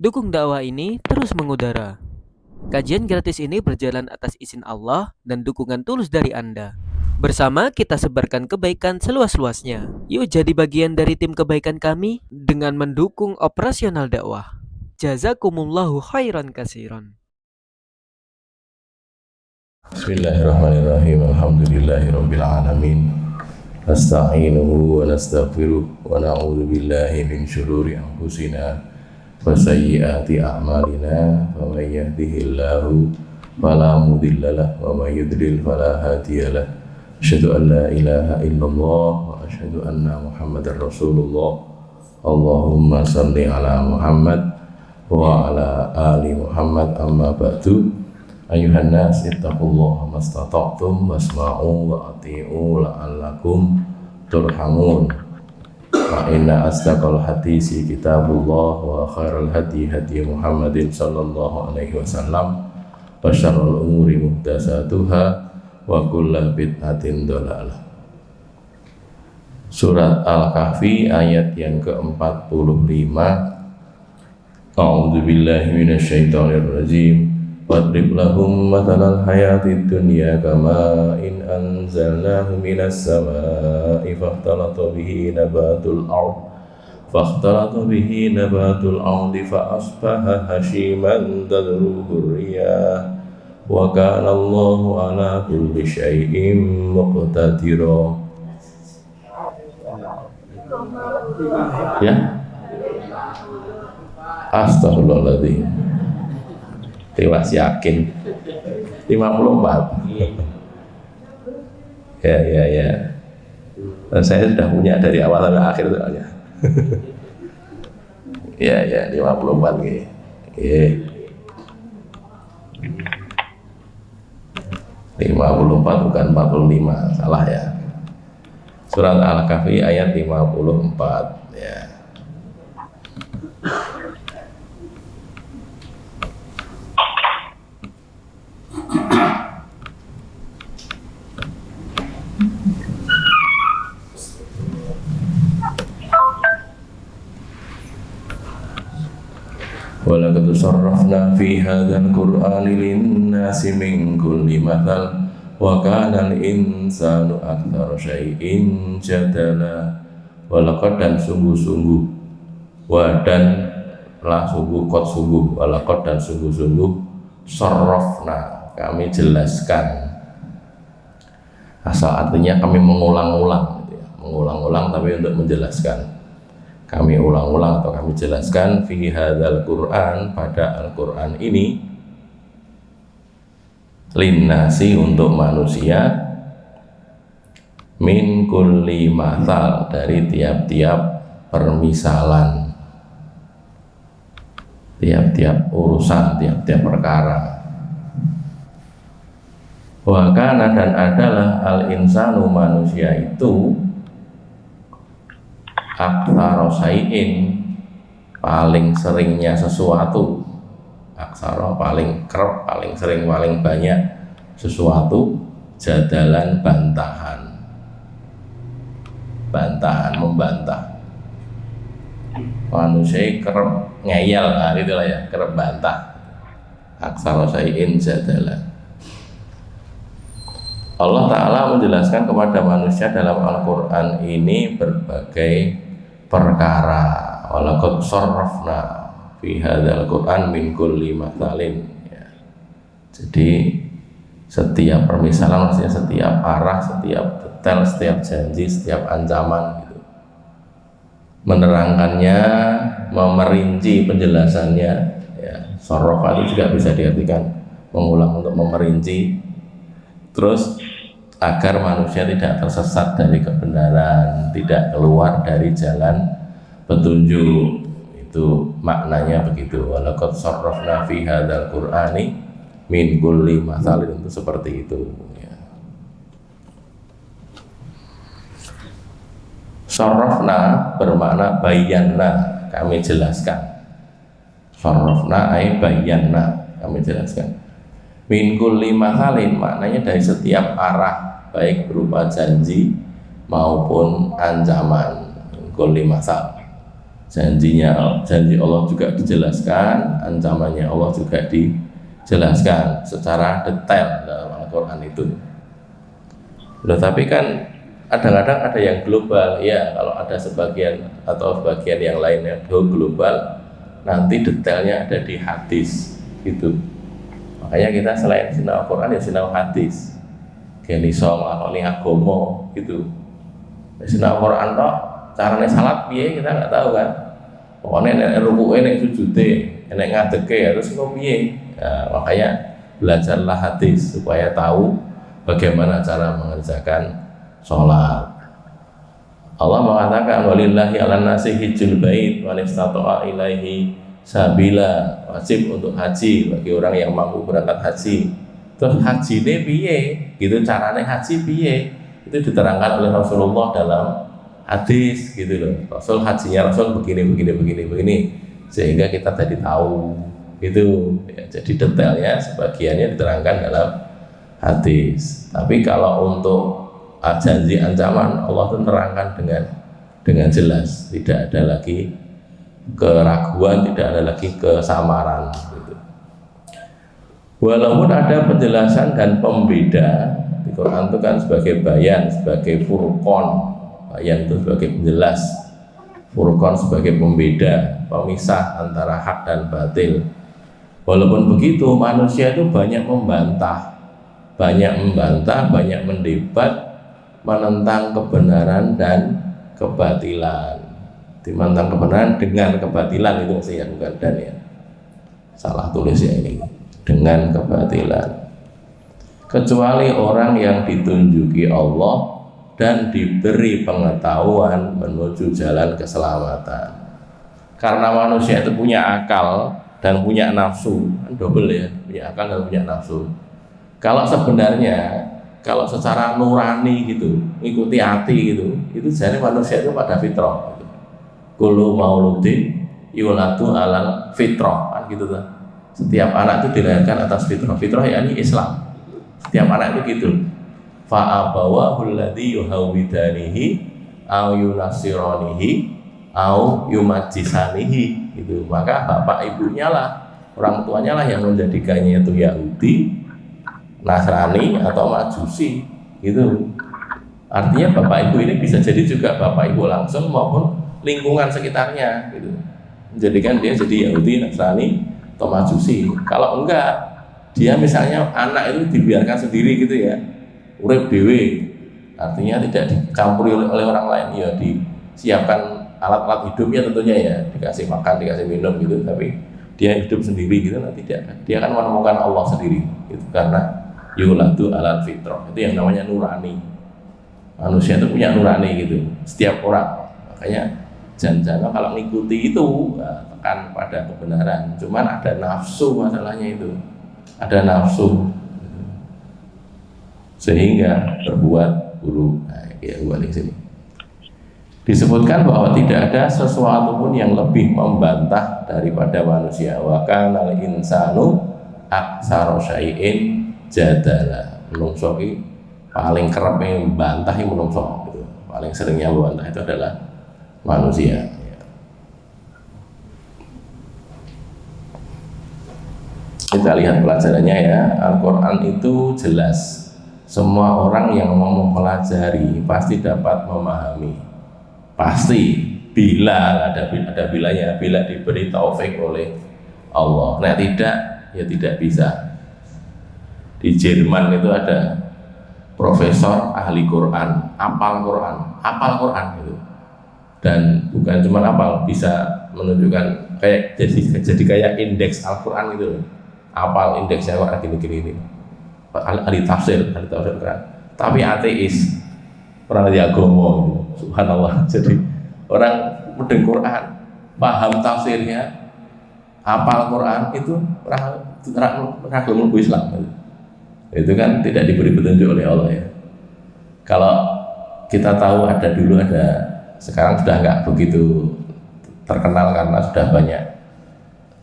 Dukung dakwah ini terus mengudara. Kajian gratis ini berjalan atas izin Allah dan dukungan tulus dari Anda. Bersama kita sebarkan kebaikan seluas-luasnya. Yuk jadi bagian dari tim kebaikan kami dengan mendukung operasional dakwah. Jazakumullahu khairan kasiran. Bismillahirrahmanirrahim. Alhamdulillahirabbil alamin. Nasta'inuhu wa nastaghfiruh wa na'udzu billahi min syururi anfusina wa sayyiati a'malina. Faman yahdihillahu fala mudhillalah wa may yudlil fala hadiyalah. Asyhadu an la ilaha illallah wa asyhadu anna Muhammadar Rasulullah. Allahumma shalli ala Muhammad wa ala ali Muhammad, amma ba'du. Ayuhan nas ittaqullaha mastata'tum wasma'u wa ati'u la'allakum turhamun. Wa inna asdaqal hadisi kitabullah wa khairal hadi hadi Muhammadin sallallahu alaihi wasallam wa syarrul umuri muhdatsatuha wa kullu bid'atin dhalalah. Surat Al-Kahfi ayat yang ke-45. A'udzu billahi minasyaitonir rajim. Wadrib lahum mathalal hayatid dunya kama in anzalnahu minas samaa'i fakhtalata bihi nabatul ardi fa asbaha hashiman tadruhu riyah wa kana Allahu ala kulli syai'in muqtadira. Ya, astagfirullahaladzim. Tewas yakin 54. Ya. Dan saya sudah punya dari awal sampai akhir soalnya. Ya 54 gitu. Ya. 54 bukan 45, salah ya. Surat Al-Kahfi ayat 54 ya. Walaqad sarrafna fi hadzal qur'ani lin-nasi min kulli mathal wa kana al-insanu aktsara syai'in jadala. Walaqad dan sungguh-sungguh, wa dan lah sungguh, kot sungguh, walaqad dan sungguh-sungguh, sarrafna kami jelaskan. Asal artinya kami mengulang-ulang gitu ya. Mengulang-ulang tapi untuk menjelaskan. Kami ulang-ulang atau kami jelaskan fi hadzal Qur'an, pada Al-Qur'an ini, linnasi untuk manusia, min kulli mathal dari tiap-tiap permisalan, tiap-tiap urusan, tiap-tiap perkara. Wa kana dan adalah al-insanu manusia itu aktsara syai'in paling seringnya sesuatu, aksara paling kerap, paling sering, paling banyak sesuatu, jadalan bantahan, membantah. Manusia kerap ngeyel, nah itulah ya, kerap bantah. Aksara syai'in jadalan. Allah Ta'ala menjelaskan kepada manusia dalam Al-Quran ini berbagai perkara. Walaqad sarrafna fi hadzal Qur'an min kulli mathalin ya. Jadi setiap permisalan, maksudnya setiap arah, setiap detail, setiap janji, setiap ancaman gitu. Menerangkannya, memerinci penjelasannya ya. Sarrafa itu juga bisa diartikan mengulang untuk memerinci. Terus agar manusia tidak tersesat dari kebenaran, tidak keluar dari jalan petunjuk, itu maknanya begitu. Walaqad sarrafna fi hadzal qur'ani min kulli mathalin, itu seperti itu ya. Sarrafna bermakna bayanna, kami jelaskan. Sarrafna ay bayanna, kami jelaskan. Min kulli mathalin maknanya dari setiap arah, baik berupa janji maupun ancaman. Kulli mathal, janji Allah juga dijelaskan, ancamannya Allah juga dijelaskan secara detail dalam Al-Quran itu. Loh, tapi kan kadang-kadang ada yang global ya, kalau ada sebagian atau bagian yang lain yang global, nanti detailnya ada di hadis gitu. Makanya kita selain sinau Al-Quran ya sinau hadis. Kayak iso nglakoni agama gitu. Sinau Al-Quran tok, carane salat piye kita nggak tahu kan. Pokoknya nek rukuke nek sujude, nek ngadeke harus ngono piye. Nah, makanya belajarlah hadis supaya tahu bagaimana cara mengerjakan sholat. Allah mengatakan walillahi 'alan nasi hijjul bait man istata'a ilaihi sabila, wajib untuk haji bagi orang yang mampu berangkat haji. Terus haji ini piye? Gitu caranya haji piye? Itu diterangkan oleh Rasulullah dalam hadis gitu loh. Rasul hajinya Rasul begini sehingga kita tadi tahu gitu ya, jadi detailnya sebagiannya diterangkan dalam hadis. Tapi kalau untuk janji ancaman Allah itu terangkan dengan jelas, tidak ada lagi keraguan, tidak ada lagi kesamaran gitu. Walaupun ada penjelasan dan pembeda di Quran itu kan sebagai bayan, sebagai furqan. Bayan itu sebagai penjelas, furqan sebagai pembeda, pemisah antara hak dan batil. Walaupun begitu, manusia itu banyak membantah, banyak mendebat, menentang kebenaran dan kebatilan. Dimantang kebenaran dengan kebatilan, itu saya bukan dan ya, salah tulis ya ini, dengan kebatilan. Kecuali orang yang ditunjuki Allah dan diberi pengetahuan menuju jalan keselamatan. Karena manusia itu punya akal dan punya nafsu, kan double ya, punya akal dan punya nafsu. Kalau sebenarnya kalau secara nurani gitu, mengikuti hati gitu, itu jadi manusia itu pada fitrah. Gitu. Kullu mauludin yuladu alal fitrah, kan gitu tuh. Setiap anak itu dilahirkan atas fitrah. Fitrah yakni Islam. Setiap anak itu gitu. Fa'abawahu alladhi yuhawwidanihi au yunasiranihi au yumajjisanihi gitu. Maka bapak ibunya lah, orang tuanya lah yang menjadikannya itu Yahudi, Nasrani atau Majusi gitu. Artinya bapak ibu ini bisa jadi juga bapak ibu langsung maupun lingkungan sekitarnya gitu. Menjadikan dia jadi Yahudi, Nasrani atau Majusi. Kalau enggak, dia misalnya anak itu dibiarkan sendiri gitu ya, urip dhewe, artinya tidak dicampuri oleh orang lain, ya disiapkan alat-alat hidupnya tentunya ya, dikasih makan, dikasih minum gitu, tapi dia hidup sendiri gitu, nanti dia akan menemukan Allah sendiri gitu, karena yuladu alal fitrah, itu yang namanya nurani. Manusia itu punya nurani gitu, setiap orang. Makanya jangan kalau mengikuti itu tekan pada kebenaran, cuman ada nafsu, masalahnya itu ada nafsu sehingga berbuat buruk. Nah, ya balik sini disebutkan bahwa tidak ada sesuatu pun yang lebih membantah daripada manusia. Wa kanal insanu aktsara syai'in jadala. Menungso iki paling kerep membantah yang menungso gitu. Paling seringnya membantah itu adalah manusia. Kita lihat pelajarannya ya. Al-Quran itu jelas. Semua orang yang mau mempelajari pasti dapat memahami. Pasti, bila ada bilanya, bila diberi taufik oleh Allah. Nah tidak, ya tidak bisa. Di Jerman itu ada profesor ahli Quran, hafal Quran gitu. Dan bukan cuma hafal, bisa menunjukkan kayak jadi kayak indeks Al-Quran gitu loh. Hafal indeksnya kok gini-gini ini. Ahli tafsir Quran. Tapi ateis, orang agama, subhanallah. Jadi orang mudeng Quran, paham tafsirnya, hafal Quran itu ragam Islam. Itu kan tidak diberi petunjuk oleh Allah ya. Kalau kita tahu dulu ada, sekarang sudah nggak begitu terkenal karena sudah banyak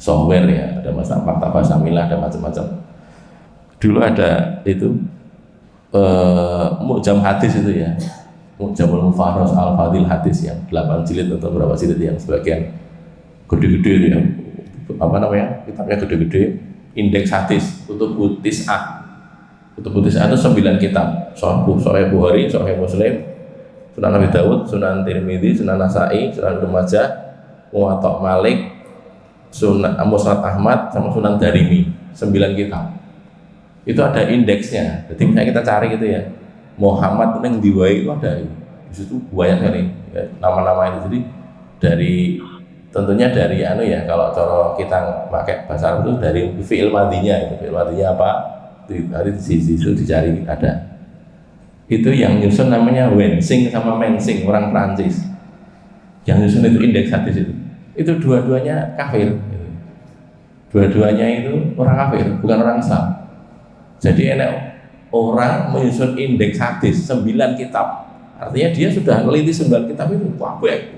software ya, ada Maktabah Basamilah, ada macam-macam. Dulu ada itu Mu'jam hadis itu ya, Mu'jamul Mufarras Al-Fadil hadis yang 8 jilid atau berapa jilid yang sebagian gede-gede itu ya, apa namanya, kitabnya gede-gede, indeks hadis, Kutubut Tis'ah. Kutubut Tis'ah itu 9 kitab, Sahih Bukhari, Sahih Muslim, Sunan Abi Dawud, Sunan Tirmidzi, Sunan Nasa'i, Sunan Ibnu Majah, Muwatta Malik, Sunan Musnad Ahmad, sama Sunan Darimi. 9 kitab. Itu ada indeksnya. Jadi misalnya kita cari gitu ya, Muhammad yang diwai itu ada di situ banyak sekali ya, nama-nama itu. Jadi dari tentunya dari anu ya, kalau cara kita pakai bahasa Arab itu dari fi'il madinya, itu fi'il madinya apa, di situ dicari ada. Itu yang nyusun namanya Wensing sama Mensing, orang Prancis. Yang nyusun itu indeks hadis itu dua-duanya kafir. Dua-duanya itu orang kafir, bukan orang Islam. Jadi enak orang menyusun indeks hadis 9 kitab, artinya dia sudah meneliti 9 kitab itu wabek,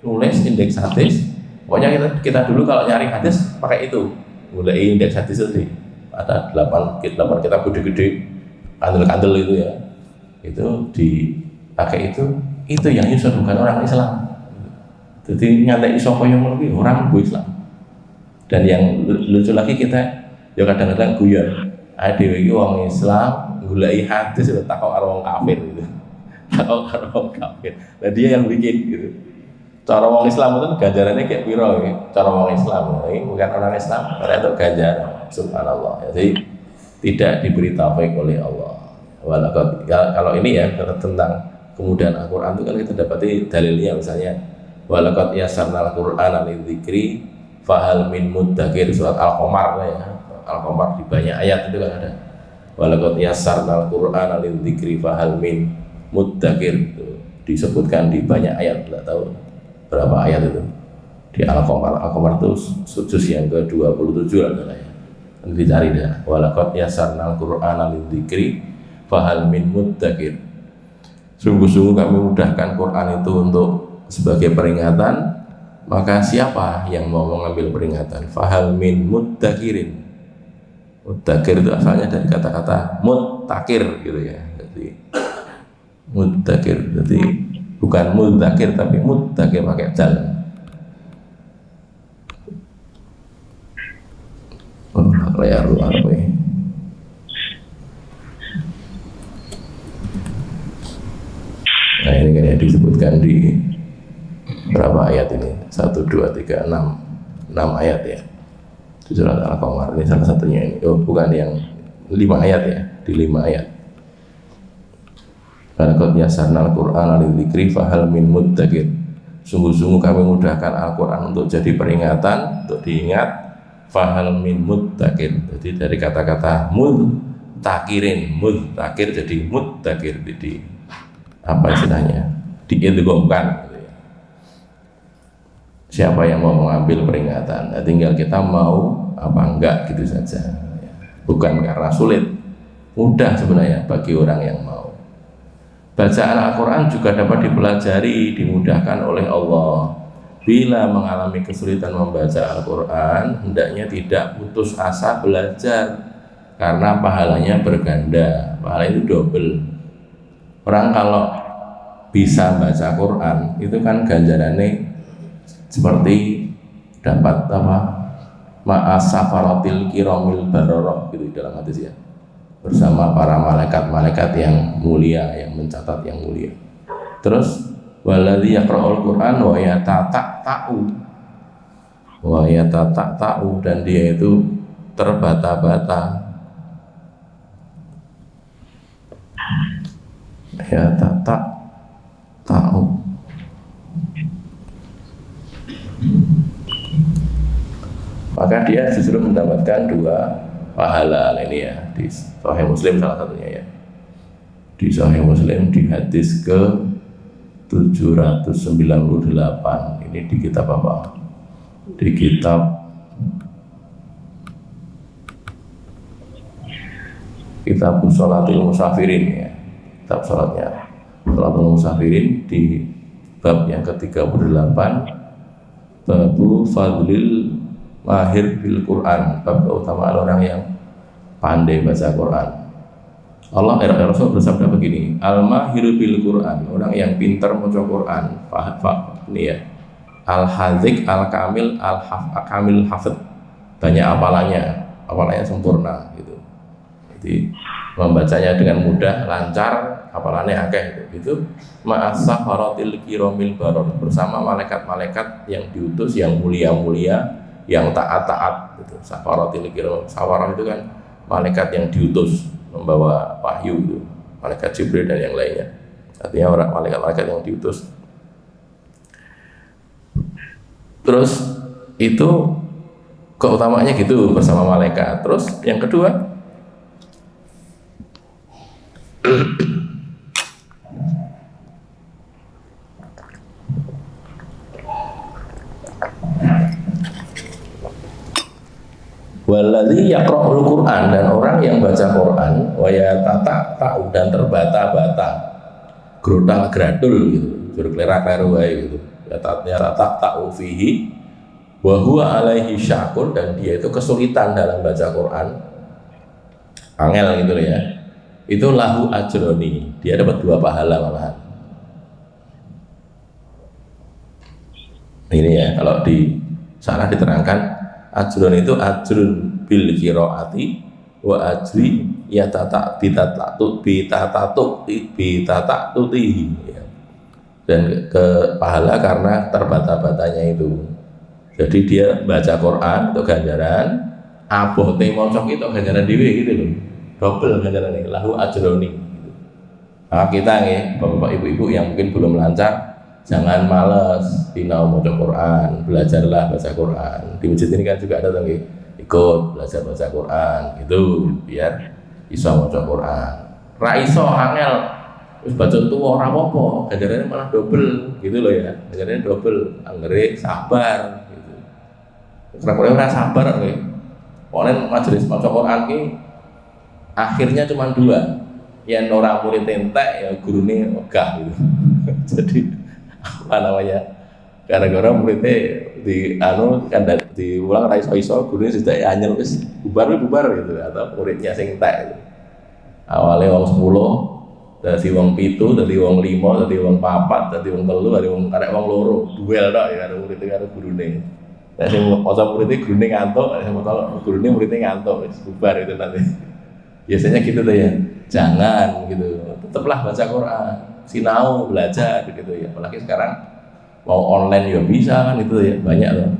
nulis indeks hadis. Pokoknya kita dulu kalau nyari hadis pakai itu, mulai indeks hadis itu ada 8 kitab gede-gede, kandel-kandel itu ya, itu dipakai itu yang nyusun bukan orang Islam. Jadi nyantai iso koyo ngono kuwi orang Islam. Dan yang lucu lagi kita ya kadang-kadang guyon, adewe iki wong Islam goleki hadis lho takok karo wong kafir gitu. Takok karo wong kafir. Nah dia yang bikin gitu. Cara wong Islam itu ganjarannya kayak piro ya? Cara wong Islam, ini bukan orang Islam, mereka itu ganjaran. Subhanallah. Jadi tidak diberi taufik oleh Allah. Walaupun kalau ini ya tentang kemudahan Al-Qur'an itu kan kita dapati dalilnya, misalnya walaqad yassarnal Qur'ana lidzikri fahal min muddakir, surat Al-Qamar ya. Al-Qamar di banyak ayat itu kan ada. Walaqad yassarnal Qur'ana lidzikri fahal min muddakir, itu disebutkan di banyak ayat, enggak tahu berapa ayat itu. Di Al-Qamar. Al-Qamar itu juz yang ke-27 adalah ya. Nanti dicari dah. Walaqad yassarnal Qur'ana lidzikri fahal min muddakir. Sungguh-sungguh kami mudahkan Quran itu untuk sebagai peringatan, maka siapa yang mau mengambil peringatan? Fahal min muddakirin. Muddakir itu asalnya dari kata-kata mudtakir gitu ya. Jadi muddakir, jadi bukan muddakir tapi muddakir pakai dal. Layar luar ya. Nah ini kan yang disebutkan di berapa ayat ini? 1, 2, 3, 6 ayat ya. Di surat Al-Qamar ini salah satunya ini. Oh bukan yang 5 ayat ya, di 5 ayat. Walaqad yassarnal Qur'ana lidzikri fahal min muddakir. Sungguh-sungguh kami mudahkan Al-Qur'an untuk jadi peringatan, untuk diingat. Fahal min muddakir. Jadi dari kata-kata mudtakirin, mudtakir jadi muddakir, jadi apa istilahnya? Diidghamkan. Siapa yang mau mengambil peringatan? Nah, tinggal kita mau apa enggak gitu saja. Bukan karena sulit, mudah sebenarnya bagi orang yang mau. Bacaan Al-Quran juga dapat dipelajari, dimudahkan oleh Allah. Bila mengalami kesulitan membaca Al-Quran, hendaknya tidak putus asa belajar, karena pahalanya berganda, pahala itu double. Orang kalau bisa baca Quran itu kan ganjarannya seperti dapat apa, ma'asafaratil kiramil bararah gitu dalam hadis ya, bersama para malaikat-malaikat yang mulia, yang mencatat yang mulia. Terus waladzi yaqra'ul Qur'an wa yatata'u, dan dia itu terbata-bata. Yatata'u, maka dia justru mendapatkan 2 pahala ini ya, di Sahih Muslim salah satunya ya. Di Sahih Muslim di hadis ke 798, ini di kitab apa? Di kitab Sholatil Musafirin ya. Kitab sholatnya Sholatul Musafirin di bab yang ke-38, babu fadlil mahir bil Quran, bab keutamaan orang yang pandai baca Quran. Rasul bersabda begini, al mahiru bil Quran, orang yang pintar membaca Quran, ini ya, al-hadzik, al-kamil, al-kamil hafid, banyak hafalannya sempurna gitu. Jadi membacanya dengan mudah, lancar, hafalannya akeh itu ma'as safaratil kiramil baror, bersama malaikat-malaikat yang diutus, yang mulia-mulia, yang taat-taat gitu. Safaratil kiram, safarah itu kan malaikat yang diutus membawa wahyu itu, malaikat Jibril dan yang lainnya, artinya orang malaikat-malaikat yang diutus. Terus itu keutamaannya gitu, bersama malaikat. Terus yang kedua, waladzi yaqra'ul Qur'an, dan orang yang baca Quran wa yatata'u, dan terbata-bata, grodal gradul gitu, berkelera-kleru wae gitu. Yatata'u fihi wa huwa alaihi syakun, dan dia itu kesulitan dalam baca Quran, angel gitu ya. Itu lahu ajroni, dia dapat 2 pahala malahan. Ini ya, kalau di sana diterangkan ajrun itu ajrun bil qiraati wa ajri bitatatuti ya. Dan ke pahala karena terbata-batanya itu. Jadi dia baca Quran untuk ganjaran, abote mocok itu ganjaran dhewe gitu loh. Double ganjaran ini, lahu ajroni gitu. Nah, kita nih bapak ibu-ibu yang mungkin belum lancar, jangan males sinau maca Quran, belajarlah baca Quran. Di masjid ini kan juga ada tuh ikut belajar baca Quran gitu, biar iso maca Quran. Ra iso angel wis baca tuwa ora apa-apa, ganjarane malah double gitu loh ya. Ganjarane double, anggere sabar gitu. Kenapa ora sabar kowe? Pokoke majelis maca Quran ki akhirnya cuma 2. Yang ora murid entek ya gurune wegah gitu. Jadi apa namanya, gara-gara muridnya di kan diulang ra iso gurunya sudah anyel wis bubar gitu, atau muridnya sing entek gitu. Awalnya wong 10, dadi wong 7, dadi wong 5, dadi wong 4, dadi wong 3, dadi wong karek wong 2, duel tok ya karo murid karo gurune. Nek sing maca muridnya gurune ngantuk, sing maca gurune muridnya ngantuk wis bubar itu nanti. Biasanya gitu tuh ya. Jangan gitu. Tetaplah baca Quran, sinau, belajar gitu ya. Apalagi sekarang mau online ya bisa kan itu ya, banyak loh.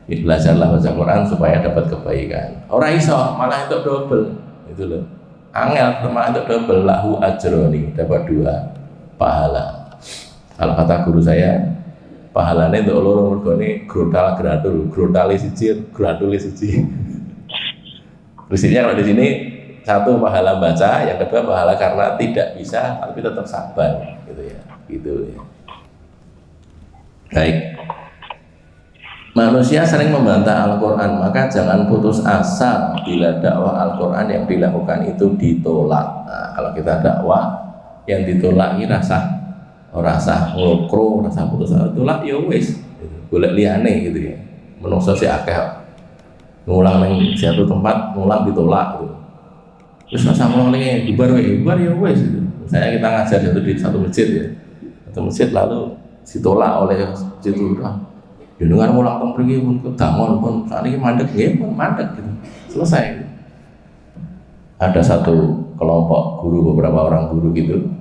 Ya, belajarlah baca Quran supaya dapat kebaikan. Orang iso malah untuk double itu loh. Angel malah untuk double, lahu ajroni, dapat 2 pahala. Kalau kata guru saya, pahalanya untuk loro mergone grodal gradul, grodale siji, gradule siji. Prinsipnya kalau di sini 1 pahala baca, yang kedua pahala karena tidak bisa tapi tetap sabar gitu ya, gitu ya. Baik, manusia sering membantah Al-Quran, maka jangan putus asa bila dakwah Al-Quran yang dilakukan itu ditolak. Nah, kalau kita dakwah yang ditolak ini rasa ngokro, rasa putus asa, tolak ya wis, golek liyane gitu ya. Menungso si akeh ngulang nang satu tempat, ngulang ditolak gitu. Terus rasa ngulang lagi, bubar ya wis gitu. Misalnya kita ngajar di satu masjid ya, lalu ditolak oleh situ, dengan ngulang teng mriki pun kedangon pun sakniki mandek nggih pun mandek gitu. Selesai gitu. Ada satu kelompok guru, beberapa orang guru gitu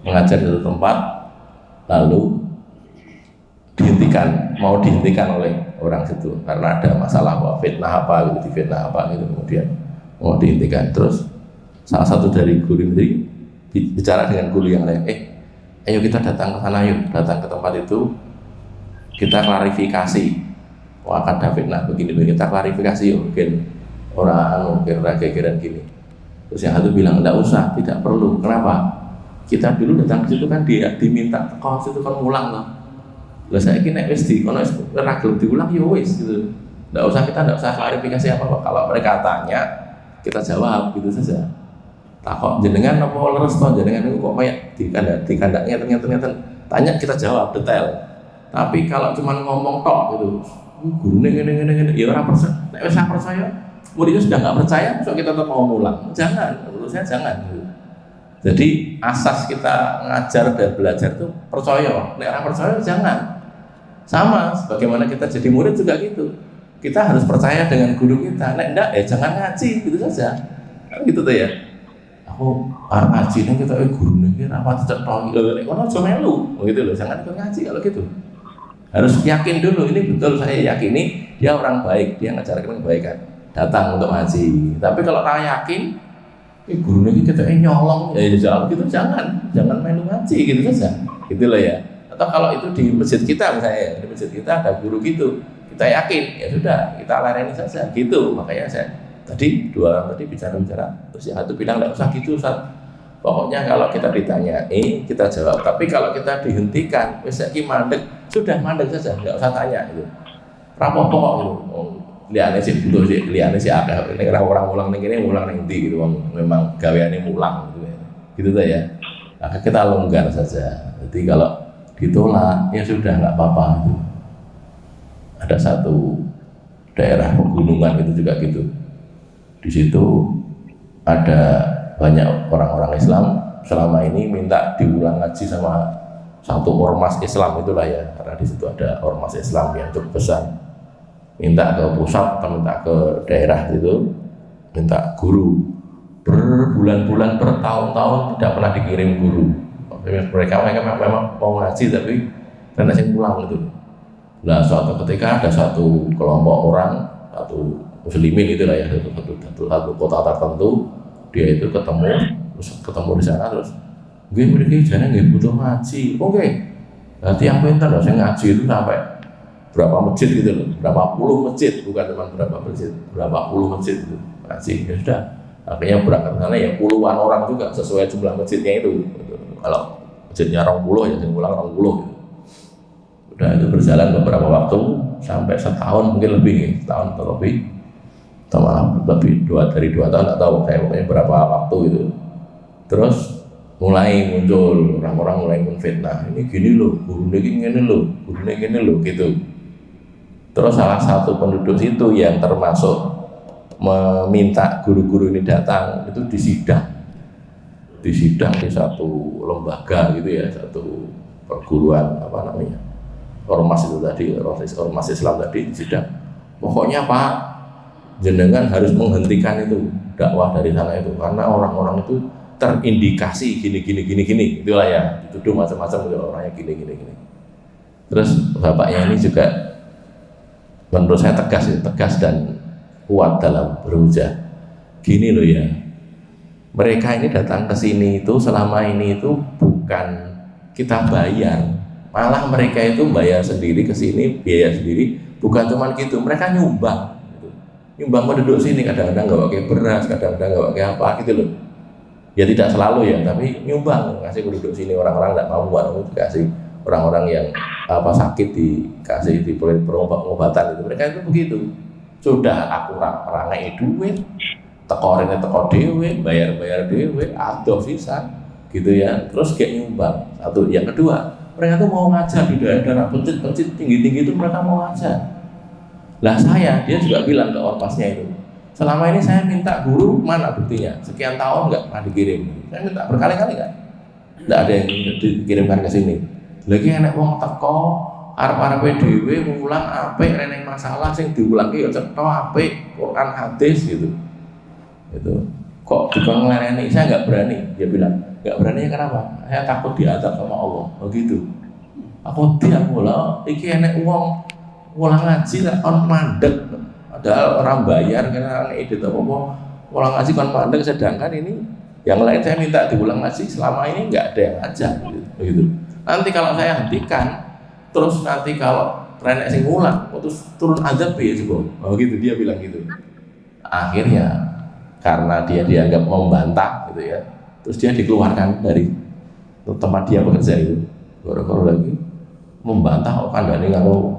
mengajar di satu tempat, lalu mau dihentikan oleh orang situ karena ada masalah fitnah apa gitu, difitnah apa gitu, kemudian mau dihentikan. Terus salah satu dari guru ini bicara dengan guru yang lain, ayo kita datang ke sana, yuk datang ke tempat itu, kita klarifikasi, akan ada fitnah begini, kita klarifikasi yuk, mungkin orang mungkin gegeran gini. Terus yang satu bilang tidak usah, tidak perlu. Kenapa? Kita dulu datang ke situ kan diminta kau situ kan ulang loh. Lah saya kira wis kono ragil diulang ya wis gitu. Tidak usah klarifikasi apa-apa. Kalau mereka tanya, kita jawab gitu saja. Takok jenengan apa leres to, jenengan itu kok kayak dikandaknya ternyata tanya, kita jawab detail. Tapi kalau cuma ngomong tok gitu, gurune ngene ya ora percaya. Nek wis percaya, muridnya sudah nggak percaya, so kita tetap mau ngulang. Jangan, menurut saya jangan gitu. Jadi asas kita ngajar dan belajar itu percaya. Nek ora percaya jangan. Sama sebagaimana kita jadi murid juga gitu. Kita harus percaya dengan guru kita. Nek enggak ya jangan ngaji, gitu saja. Kan gitu tuh ya. Aku ngaji nih kita guru nih apa tidak tahu nek kono aja melu. Gitu loh, jangan ikut ngaji kalau gitu. Harus yakin dulu ini betul saya yakini dia orang baik, dia ngajarkan kebaikan. Datang untuk ngaji. Tapi kalau tak yakin guru nih kita nyolong ya jawab gitu jangan melu ngaji gitu saja. Gitu loh ya. Atau kalau itu di masjid kita misalnya, di masjid kita ada guru gitu, kita yakin ya sudah kita layani saja gitu. Makanya saya tadi dua orang tadi bicara terus yang satu bilang nggak usah gitu Ustaz, pokoknya kalau kita ditanya kita jawab, tapi kalau kita dihentikan wis saiki mandek sudah mandek saja, nggak usah tanya itu rapopo gitu. Liane sih butuh sih, liane sih ada ini orang mulang ning kene mulang ning ndi gitu, memang gaweane mulang gitu tuh ya. Maka kita longgar saja. Jadi kalau ditolak ya sudah nggak apa-apa gitu. Ada satu daerah pegunungan itu juga gitu, di situ ada banyak orang-orang Islam selama ini minta diulang ngaji sama satu ormas Islam itulah ya, karena di situ ada ormas Islam yang cukup besar, minta ke pusat atau minta ke daerah itu, minta guru berbulan-bulan bertahun-tahun tidak pernah dikirim guru. Mereka memang mau ngaji tapi karena saya pulang gitu. Nah suatu ketika ada satu kelompok orang, satu muslimin itulah ya, satu kota tertentu, dia itu ketemu di sana terus, gue mereka jangan nggak butuh ngaji, oke. Berarti yang pintar loh, saya ngaji itu sampai berapa masjid gitu loh, berapa puluh masjid, bukan cuma berapa masjid, berapa puluh masjid itu ngaji. Ya sudah, akhirnya berangkat ke sana ya puluhan orang juga sesuai jumlah masjidnya itu. Kalau masjidnya 20 ya yang pulang 20 gitu. Udah itu berjalan beberapa waktu sampai setahun mungkin lebih, setahun atau lebih, atau malah lebih dari 2 tahun nggak tahu saya, pokoknya berapa waktu itu. Terus mulai muncul orang-orang mulai menfitnah, ini gini loh, guru ini gini loh, guru ini gini loh gitu. Terus salah satu penduduk situ yang termasuk meminta guru-guru ini datang itu disidang di satu lembaga gitu ya, satu perguruan apa namanya, ormas itu tadi, ormas Islam tadi disidang. Pokoknya Pak, jenengan harus menghentikan itu dakwah dari sana itu karena orang-orang itu terindikasi gini, itulah ya, dituduh macam-macam gitu, orangnya gini. Terus bapaknya ini juga menurut saya tegas dan kuat dalam berujar. Gini loh ya, mereka ini datang ke sini itu selama ini itu bukan kita bayar, malah mereka itu bayar sendiri ke sini, biaya sendiri. Bukan cuma gitu, mereka nyumbang penduduk sini, kadang-kadang nggak pakai beras, kadang-kadang nggak pakai apa gitu loh. Ya tidak selalu ya, tapi nyumbang kasih penduduk sini, orang-orang nggak mampu dikasih, orang-orang yang apa sakit dikasih di pengobatan itu, mereka itu begitu. Sudah aku rangai duit, tekornya teko dewe, bayar dewe, adoh sisa gitu ya, terus kayak nyumbang. Satu, yang kedua, mereka tuh mau ngajar di daerah pencit tinggi-tinggi itu, mereka mau ngajar. Lah dia juga bilang ke ormasnya itu, selama ini saya minta guru, mana buktinya? Sekian tahun nggak pernah dikirim. Saya minta berkali-kali kan, nggak ada yang dikirimkan ke sini. Lagi enak wong teko, arep-arepe dhewe ngulang apik, reneng masalah sing diulangi ya cetha apik, Quran hadis gitu. Itu kok dikon nglereni, saya nggak berani. Dia bilang nggak berani ya kenapa? Saya takut diazab sama Allah. Begitu. Aku diam mula, iki enek uang ulang ngaji lah on mandek, padahal orang bayar karena ide apa ulang ngaji kon mandek, sedangkan ini yang lain saya minta diulang ngaji selama ini nggak ada yang ngajar begitu. Nanti kalau saya hentikan, terus nanti kalau renek sing ngulang, terus turun azab ya coba. Begitu dia bilang gitu. Akhirnya karena dia dianggap membantah gitu ya, terus dia dikeluarkan dari tempat dia bekerja itu, gara-gara lagi membantah kok kandhane karo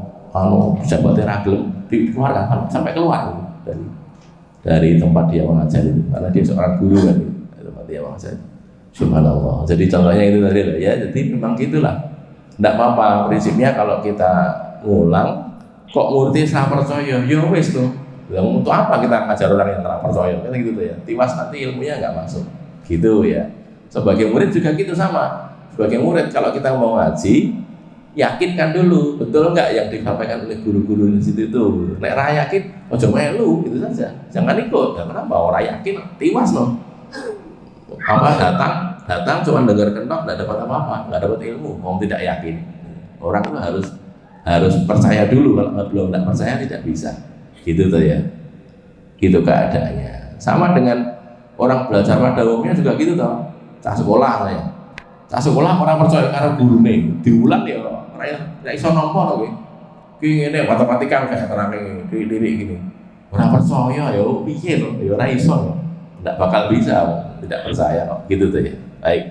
pejabatnya ragil, dikeluarkan sampai keluar dari tempat dia mengajar itu, karena dia seorang guru kan, tempat dia mengajar. Subhanallah. Jadi contohnya itu tadi lah ya. Jadi memang gitulah, tidak apa-apa prinsipnya. Kalau kita ngulang kok ngerti saya percaya, ya wis tuh. Untuk apa kita ngajar orang yang tak percaya? Kan gitu ya. Tiwas nanti ilmunya nggak masuk. Gitu ya. Sebagai murid juga gitu sama. Sebagai murid kalau kita mau ngaji, yakinkan dulu betul nggak yang disampaikan oleh guru-guru di situ itu. Nek ra yakin, ojo melu, itu saja. Jangan ikut. Dan kenapa orang yakin tiwas no. Apa datang cuma dengar kentok, nggak dapat apa-apa, nggak dapat ilmu. Mau tidak yakin. Orang itu harus percaya dulu. Kalau belum tidak percaya tidak bisa. Gitu tuh ya. Gitu keadaannya. Sama dengan orang belajar pada umumnya juga gitu toh. Cah sekolah ya. Cah sekolah orang percaya karo gurune, diulang ya ora iso nampa to kowe. Ki ngene matematika kayak terane diri gini. Ora percaya ya piye to? Ya ora iso. Ndak bakal bisa, tidak percaya kok. Gitu tuh ya. Baik.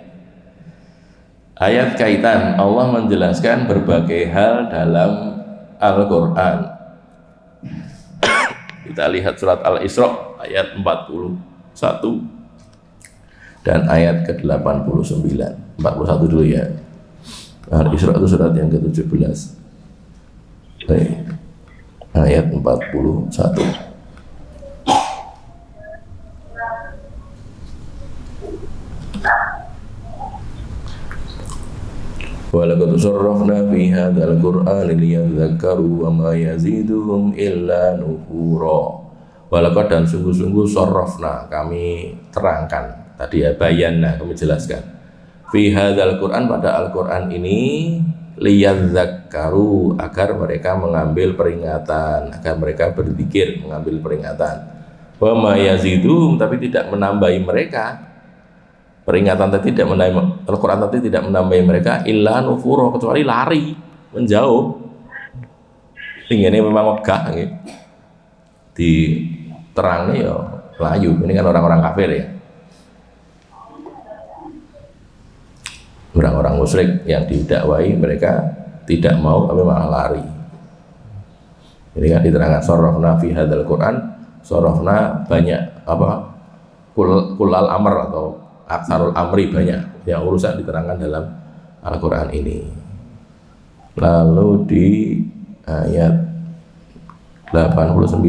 Ayat kaitan Allah menjelaskan berbagai hal dalam Al-Qur'an. Kita lihat surat Al-Isra ayat 41 dan ayat ke-89. 41 dulu ya. Al-Isra itu surat yang ke-17. Baik. Ayat 41. Walaqad sarrafna fi hadzal qur'ani liyadhakkaru wa ma yaziduhum illa nufura. Walaqad dan sungguh-sungguh sarrafna kami terangkan. Tadi ya bayanna kami jelaskan. Fi hadzal qur'an pada Al-Qur'an ini liyadhakkaru agar mereka mengambil peringatan, agar mereka berzikir mengambil peringatan. Wa ma yaziduhum tapi tidak menambahi mereka. Peringatan tadi tidak menambahi, Al-Quran tadi tidak menambahi mereka illa nufuro, kecuali lari, menjauh. Ini memang megah gitu. Di terangnya ya layu. Ini kan orang-orang kafir ya, orang-orang musyrik yang didakwai mereka tidak mau tapi malah lari. Ini kan diterangkan sorofna fi hadzal Quran, sorofna banyak apa kulal amr atau aksarul amri banyak yang urusan diterangkan dalam Al-Quran ini. Lalu di ayat 89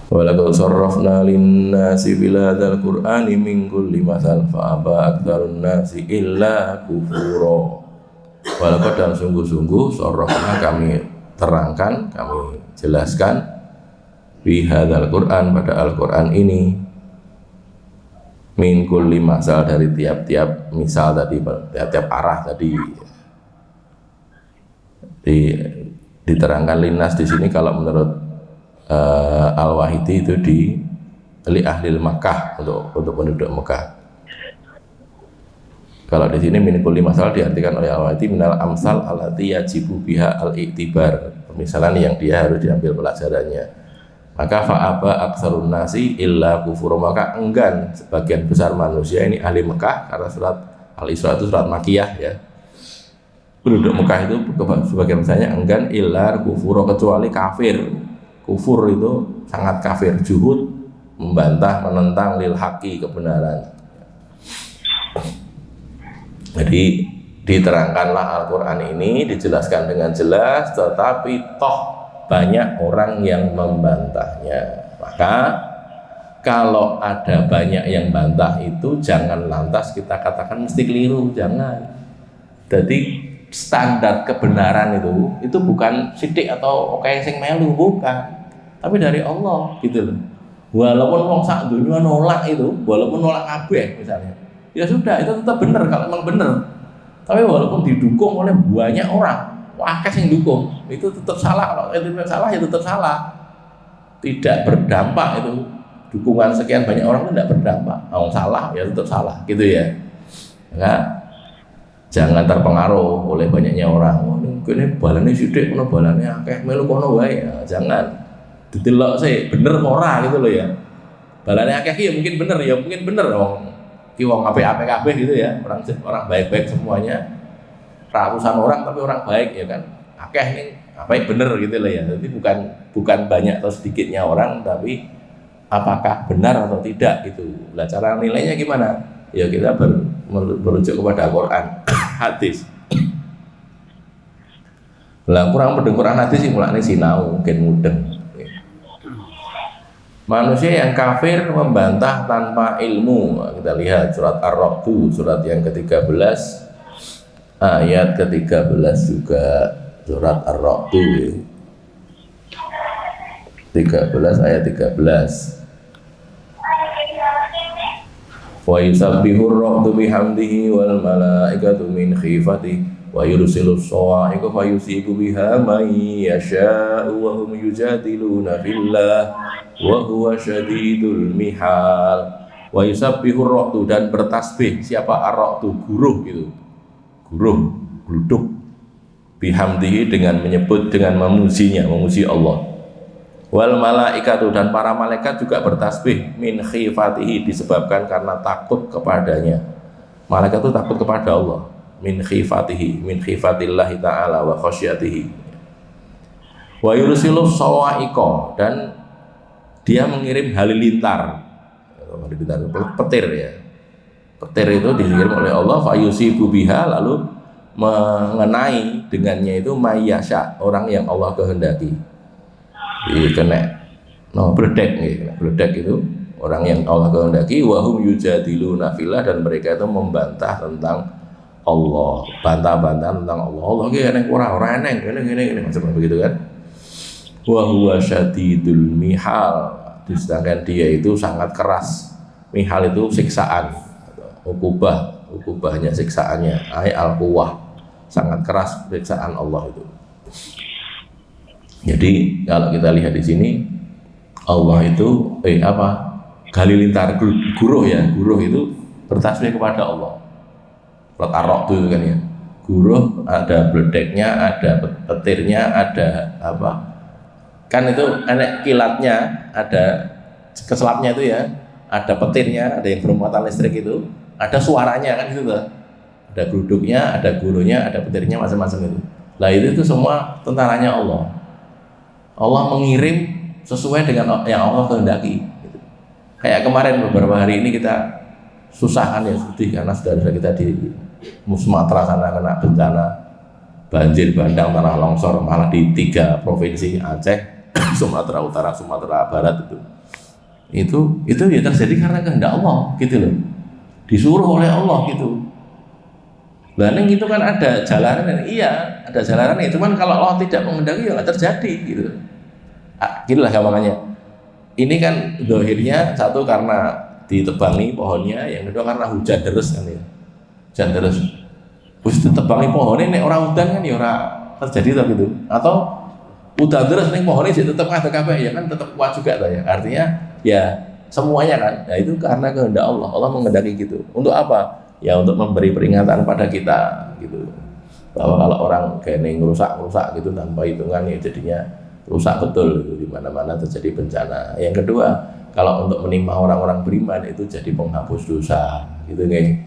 walaqad sarrafna lin-nasi fil hadzal qur'ani min kulli matsal fa aba aktsarun nasi illa kufura. Walaqad dan sungguh-sungguh sarrafna kami terangkan, kami jelaskan fi hadzal Qur'an pada Al-Qur'an ini min kulli masal dari tiap-tiap misal tadi, tiap-tiap arah tadi diterangkan linnas di sini. Kalau menurut Al-Wahidi itu di li ahlil Makkah, untuk penduduk Mekah. Kalau di sini min kulli masal diartikan oleh Al-Wahidi minal amsal allati yajibu biha al-i'tibar, permisalan yang dia harus diambil pelajarannya. Maka fa'aba aksarun nasi illa kufur, maka enggan sebagian besar manusia, ini ahli Mekah, karena surat Al-Isra itu surat Makiyah ya, penduduk Mekah itu sebagian besarnya enggan illa kufur, kecuali kafir. Kufur itu sangat kafir, juhud, membantah, menentang lil haqi, kebenaran. Jadi diterangkanlah Al-Quran ini, dijelaskan dengan jelas, tetapi toh banyak orang yang membantahnya. Maka kalau ada banyak yang bantah itu jangan lantas kita katakan mesti keliru, jangan. Jadi standar kebenaran itu bukan sidik atau oke sing melu, bukan, tapi dari Allah gitu loh. Walaupun wong sak dunia nolak itu, walaupun nolak kabeh misalnya, ya sudah itu tetap benar kalau memang benar. Tapi walaupun didukung oleh banyak orang, akeh yang dukung, itu tetap salah. Kalau itu salah ya tetap salah, tidak berdampak. Itu dukungan sekian banyak orang itu tidak berdampak. Kalau salah ya tetap salah gitu ya. Nah, jangan terpengaruh oleh banyaknya orang. Oh, ini balane sithik, kono balane akeh, melu kono wae. Ya, jangan didelok sih bener ora gitu loh ya. Balane akeh ya mungkin bener, ya mungkin bener wong ki wong apik-apik kabeh gitu ya. Orang baik-baik semuanya. Ratusan orang tapi orang baik ya kan, akeh nih apa yang bener gitu loh ya. Jadi bukan banyak atau sedikitnya orang, tapi apakah benar atau tidak gitu. Nah, cara nilainya gimana? Ya kita merujuk kepada Quran, hadis. Lah kurang pendengar Quran hadis sih mulane sinau mungkin mudeng. Manusia yang kafir membantah tanpa ilmu. Kita lihat surat Ar-Ra'd, surat yang ke-13 ayat ke-13 juga, surat Ar-Ra'd 13 ayat 13. Wa yusabbihur ra'du bihamdihi wal malaikatu min khifatihi wa yursilus sawa'iqa fa yusibu biha man yasha'u wa hum yujadiluna fillah wa huwa syadidul mihal. Wa yusabbihur ra'du, dan bertasbih siapa ar-ra'du, guruh gitu, guruh, gluduk, bihamdihi dengan menyebut, dengan memujinya, memuji Allah. Wal malaikatu, dan para malaikat juga bertasbih, min khifatihi, disebabkan karena takut kepadanya. Malaikat itu takut kepada Allah, min khifatihi, min khifatillahi ta'ala wa khasyatihi. Wa yursilus sawa'iqa, dan dia mengirim halilintar, petir ya, petir itu dikirim oleh Allah, fa yusibu biha, lalu mengenai dengannya itu mayyasha, orang yang Allah kehendaki. Kena bledek nih, bledek itu orang yang Allah kehendaki. Wahum yujadiluna fillah, dan mereka itu membantah tentang Allah, bantah-bantah tentang Allah. Allah ki eneng ora eneng, ngene macam begitu kan. Wa huwa syadidul mihal, sedangkan dia itu sangat keras. Mihal itu siksaan, ukubahnya siksaannya, al-quwah, sangat keras siksaan Allah itu. Jadi kalau kita lihat di sini, Allah itu halilintar, guruh ya, guruh itu bertasbih kepada Allah. Surat Ar-Ra'd itu kan ya, guruh, ada bledeknya, ada petirnya, ada apa? Kan itu enek kilatnya, ada keselapnya itu ya, ada petirnya, ada yang bermuatan listrik itu, ada suaranya kan itu tuh. Ada gluduknya, ada guruhnya, ada petirnya, macam-macam itu. Lah itu semua tentaranya Allah. Allah mengirim sesuai dengan yang Allah kehendaki. Kayak kemarin beberapa hari ini kita susah kan ya, sedih karena saudara kita di Sumatera sana kena bencana banjir bandang, tanah longsor, malah di 3 provinsi, Aceh, Sumatera Utara, Sumatera Barat itu ya terjadi karena kehendak Allah gitu loh, disuruh oleh Allah gitu. Lalu itu kan ada jalanan, iya ada jalanan, cuman kalau Allah tidak menghendaki ya nggak terjadi gitu. Gitulah gampangannya. Ini kan dohirnya satu karena ditebangi pohonnya, yang kedua karena hujan deres kan ya, hujan deres. Terus ditebangi pohonnya, nek orang hujan kan ya orang terjadi tapi itu, atau udah deres nih pohonnya jadi tetap ada kabeh ya kan, tetap kuat juga ya. Artinya ya semuanya kan. Nah itu karena kehendak Allah. Allah menghendaki gitu. Untuk apa? Ya untuk memberi peringatan pada kita gitu, bahwa kalau orang kayak ngerusak gitu tanpa hitungan ya jadinya rusak betul gitu, di mana-mana terjadi bencana. Yang kedua, kalau untuk menimpa orang-orang beriman itu jadi penghapus dosa gitu nih.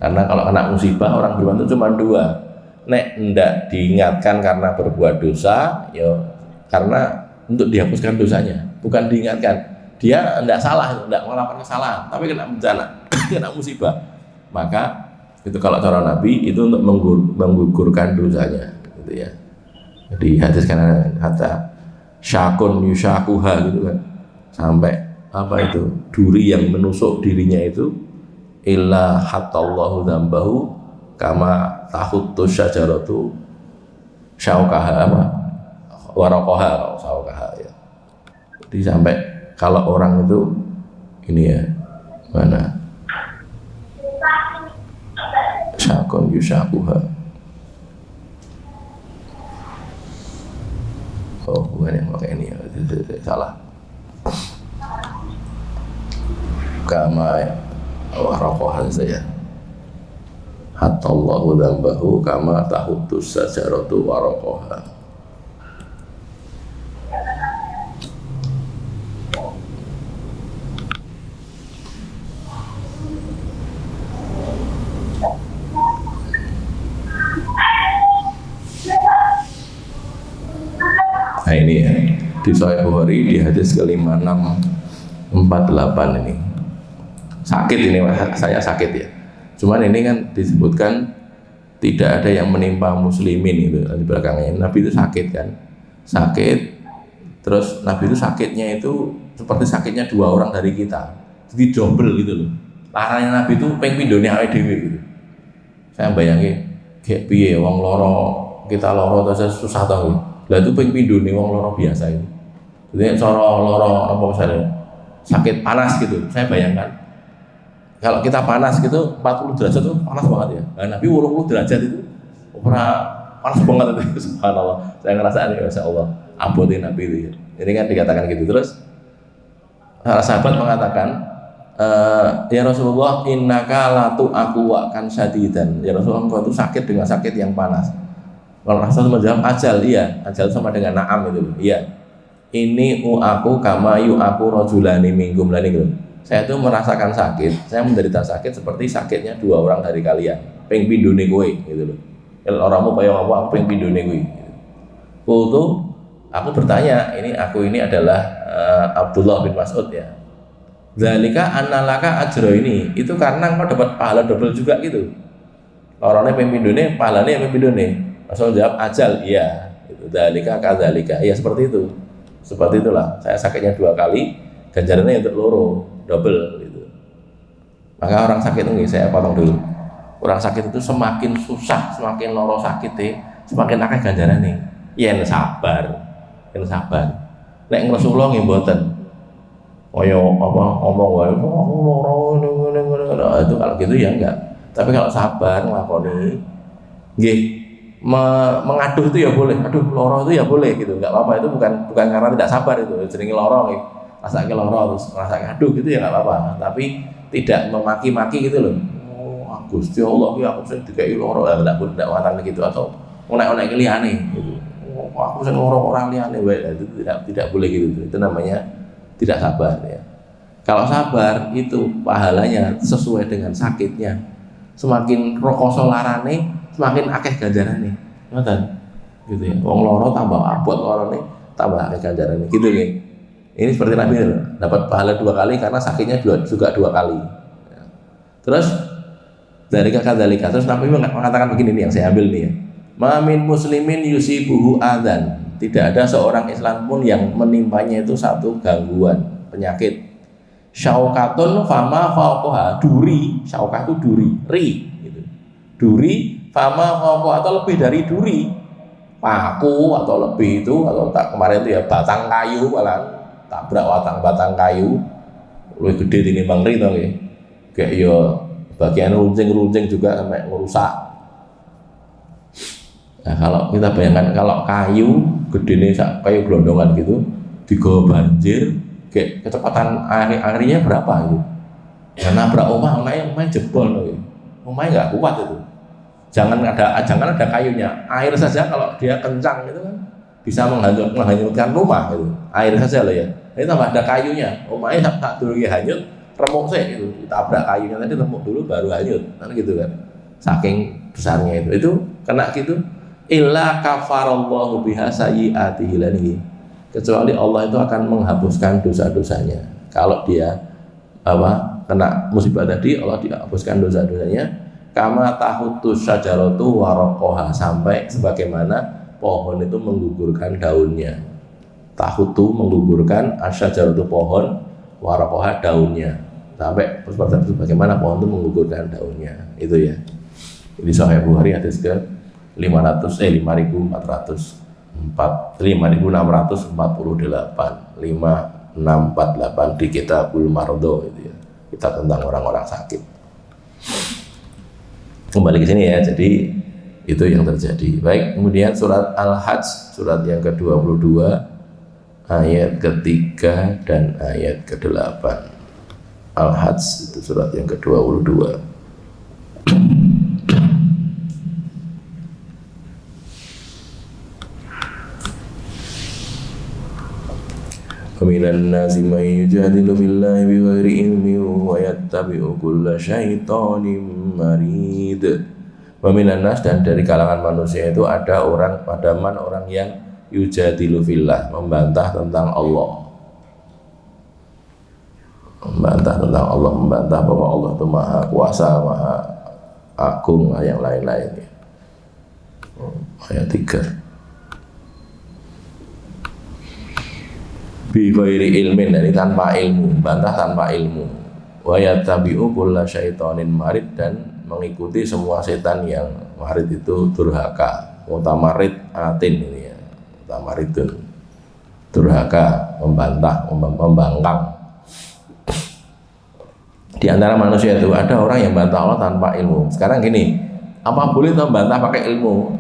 Karena kalau kena musibah orang beriman itu cuma 2. Nek ndak diingatkan karena berbuat dosa, ya karena untuk dihapuskan dosanya, bukan diingatkan. Dia ndak salah, ndak melakukan kesalahan, tapi kena bencana, kena musibah. Maka itu kalau cara Nabi itu untuk menggugurkan dosanya gitu ya. Jadi hadis kan kata syakun yushakuha gitu kan, sampai apa itu duri yang menusuk dirinya itu illa hatallahu dzambahu kama tahuttu syajaratu syaukaha apa waraqaha syaukaha ya. Jadi sampai kalau orang itu ini ya mana syakun yushakuha, oh bukan yang pakai ini ya, salah. Kama waraqaha saja. Hatta Allahu dzambahu kama tahuttus sajaratu waraqaha. Nah ini ya, di Sahih Bukhari di hadis ke-5648 ini. Sakit ini, saya sakit ya. Cuman ini kan disebutkan tidak ada yang menimpa muslimin itu di belakangnya. Nabi itu sakit kan, sakit Terus Nabi itu sakitnya itu seperti sakitnya dua orang dari kita, jadi double gitu loh. Laranya Nabi itu ping pindone awake dhewe gitu. Saya bayangin kayak piye wong loro, kita loro terus susah tau. Lah itu ping pindone wong loro biasa itu. Jadi cara loro apa misalnya sakit panas gitu. Saya bayangkan kalau kita panas gitu 40 derajat itu panas banget ya. Nah, Nabi 80 derajat itu panas banget itu. Subhanallah. Saya ngerasain ya, Masya Allah, abotin Nabi itu ya. Ini kan dikatakan gitu. Terus para sahabat mengatakan, ya Rasulullah, innaka latu aku wakan syadidan. Ya Rasulullah, engkau itu sakit dengan sakit yang panas. Kalau Rasul menjawab, ajal, iya. Ajal sama dengan na'am itu, iya. Ini aku kama aku rajulani minkum lani gitu. Saya itu merasakan sakit, saya menderita sakit seperti sakitnya dua orang dari kalian. Ping pindone kowe gitu loh. Orangmu kaya apa, aku ping pindone kowe. Kultu, aku bertanya, aku ini adalah Abdullah bin Mas'ud ya. Zalika annalaka ajro ini, itu karena engkau dapat pahala double juga gitu. Orangnya ping pindone, pahalanya ping pindone. Rasul jawab ajal, iya. Gitu. Zalika kadzalika, iya seperti itu. Seperti itulah, saya sakitnya 2 kali, ganjarannya untuk loro, double gitu. Maka orang sakit ini saya potong dulu. Orang sakit itu semakin susah, semakin loro sakit semakin akeh ganjarannya. Yen sabar, yen sabar. Nek Rasulullah nggih mboten. Kaya apa ngomong wae, aku loro ngene. Itu kalau gitu ya enggak. Tapi kalau sabar nglakoni nggih mengaduh itu ya boleh, aduh loro itu ya boleh gitu, nggak apa-apa, itu bukan karena tidak sabar, itu jenenge loro nih, rasanya loro terus rasanya aduh gitu ya nggak apa-apa, tapi tidak memaki-maki gitu loh. Oh Gusti Allah ya aku sing dikai loro, tidak mengatakan gitu atau onek-onek liyane gitu. Oh aku sing loro orang liyane wae, itu tidak boleh gitu, itu namanya tidak sabar ya. Kalau sabar itu pahalanya sesuai dengan sakitnya, semakin rokoso larane semakin akeh ganjarane, ngoten gitu ya. Wong loro tambah abot lorone tambah akeh ganjarane gitu ya. Ini seperti Nabi dapat pahala 2 kali karena sakitnya juga 2 kali. Terus dari kadzalika, terus Nabi mengatakan begini nih yang saya ambil nih ya. Mamin muslimin yusibuhu adzan. Tidak ada seorang Islam pun yang menimpanya itu satu gangguan, penyakit. Syaukatun fama fauqaha, duri, syaukah itu duri, gitu. Duri fama fauqaha atau lebih dari duri. Paku atau lebih itu, atau tak kemarin itu ya batang kayu malah tabrak batang kayu lebih gede tinimbang ri to nggih. Kayak ya bagian runcing juga sampai merusak. Nah, kalau kita bayangkan kalau kayu gedene sak kayu gelondongan gitu digawa banjir, kayak kecepatan airnya berapa itu? Ya nabrak omah jebol loh. Omahnya nggak kuat itu. Jangan ada kayunya, air saja kalau dia kencang itu kan bisa menghanyutkan rumah itu. Air saja loh ya. Ini tambah ada kayunya, omahnya tak dulu hanyut, remuk sih gitu. Ditabrak kayunya tadi remuk dulu baru hanyut, kan gitu kan. Saking besarnya itu kena gitu. Illa kafarallahu biha sayyi'atihi lanihi. Kecuali Allah itu akan menghapuskan dosa-dosanya. Kalau dia kena musibah tadi, Allah dihapuskan dosa-dosanya. Kama tahutus syajaratu waraqaha, sampai sebagaimana pohon itu menggugurkan daunnya. Tahutu menggugurkan, asyajaratu pohon, waraqaha daunnya. Sampai sebagaimana pohon itu menggugurkan daunnya. Itu ya. Ini Sahih Bukhari hadis ke 5648 di Kitabul Mardo itu ya. Kita tentang orang-orang sakit. Kembali ke sini ya, jadi itu yang terjadi. Baik, kemudian surat Al-Hajj, surat yang ke-22 ayat ke-3 dan ayat ke-8. Al-Hajj itu surat yang ke-22. Minan nasi may yujadilu billahi bighairi ilmin wa yattabi'u kulla syaitonin marid. Wa minan nas, dan dari kalangan manusia itu ada orang yang yujadilu fillah, membantah tentang Allah. Membantah bahwa Allah itu maha kuasa, maha agung, yang lain-lainnya. Ayat 3. bi ghairi ilmin, dari tanpa ilmu, bantah tanpa ilmu. Wa yattabi'u kulla syaitonin marid, dan mengikuti semua setan yang marid itu durhaka. Mutamarid atin ini ya, mutamaridun, durhaka, membantah, membangkang. Di antara manusia itu ada orang yang bantah Allah tanpa ilmu. Sekarang gini, apa boleh membantah pakai ilmu?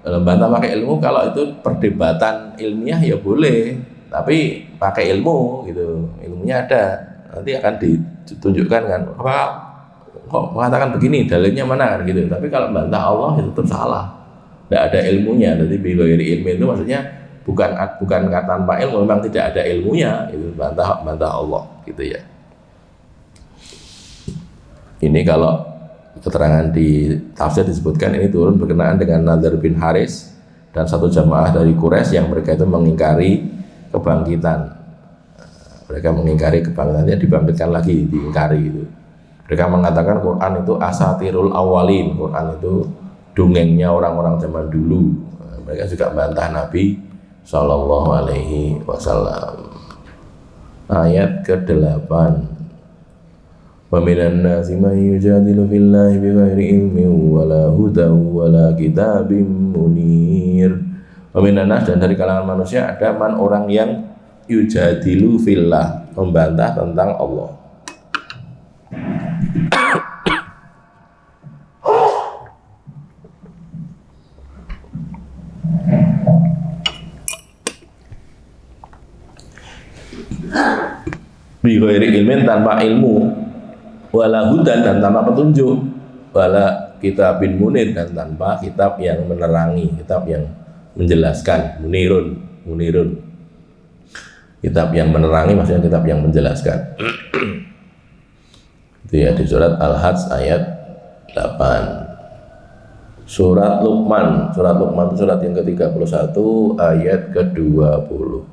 Bantah pakai ilmu kalau itu perdebatan ilmiah ya boleh, tapi pakai ilmu gitu, ilmunya ada, nanti akan ditunjukkan kan, apa kok mengatakan begini, dalilnya mana kan gitu. Tapi kalau bantah Allah itu tetap salah, tidak ada ilmunya. Jadi bighairi ilmi itu maksudnya bukan tanpa ilmu, memang tidak ada ilmunya, itu bantah Allah gitu ya. Ini kalau keterangan di tafsir disebutkan ini turun berkenaan dengan Nadhr bin Haris dan satu jamaah dari Quraisy yang mereka itu mengingkari kebangkitan. Mereka mengingkari kebangkitannya, dibangkitkan lagi, diingkari itu. Mereka mengatakan Quran itu asatirul awalin, Quran itu dongengnya orang-orang zaman dulu. Mereka juga bantah Nabi Shallallahu Alaihi Wasallam. Ayat ke-8. Wa minan nasi man yujadilu fillahi bighairi ilmin wala hudan wala kitabim munir. Wa minan nas, dan dari kalangan manusia ada man orang yang yujadilu fillah, membantah tentang Allah. Bighairi ilmin, tanpa ilmu, wala hudan, dan tanpa petunjuk, wala kitabin munir, dan tanpa kitab yang menerangi, kitab yang menjelaskan. Munirun, kitab yang menerangi maksudnya kitab yang menjelaskan. Itu ya di surat Al-Hajj ayat 8. Surat Luqman itu surat yang ke-31 ayat ke-20.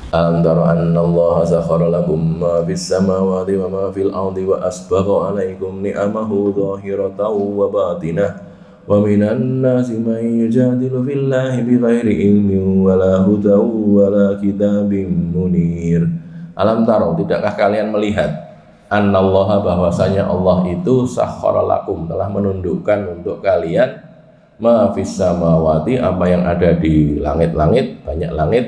Alam tara anna Allah sakhara lakum ma fis samawati wa ma fil ardi wa asbagha alaikum ni'amahu zahiratan wa batinah wa minan nasi man yujadilu fillahi bighairi ilmin wala hudan wala kitabim munir. Alam tara, tidakkah kalian melihat anna Allah, bahwasanya Allah itu sakhara lakum, telah menundukkan untuk kalian ma fis samawati, apa yang ada di langit-langit, banyak langit,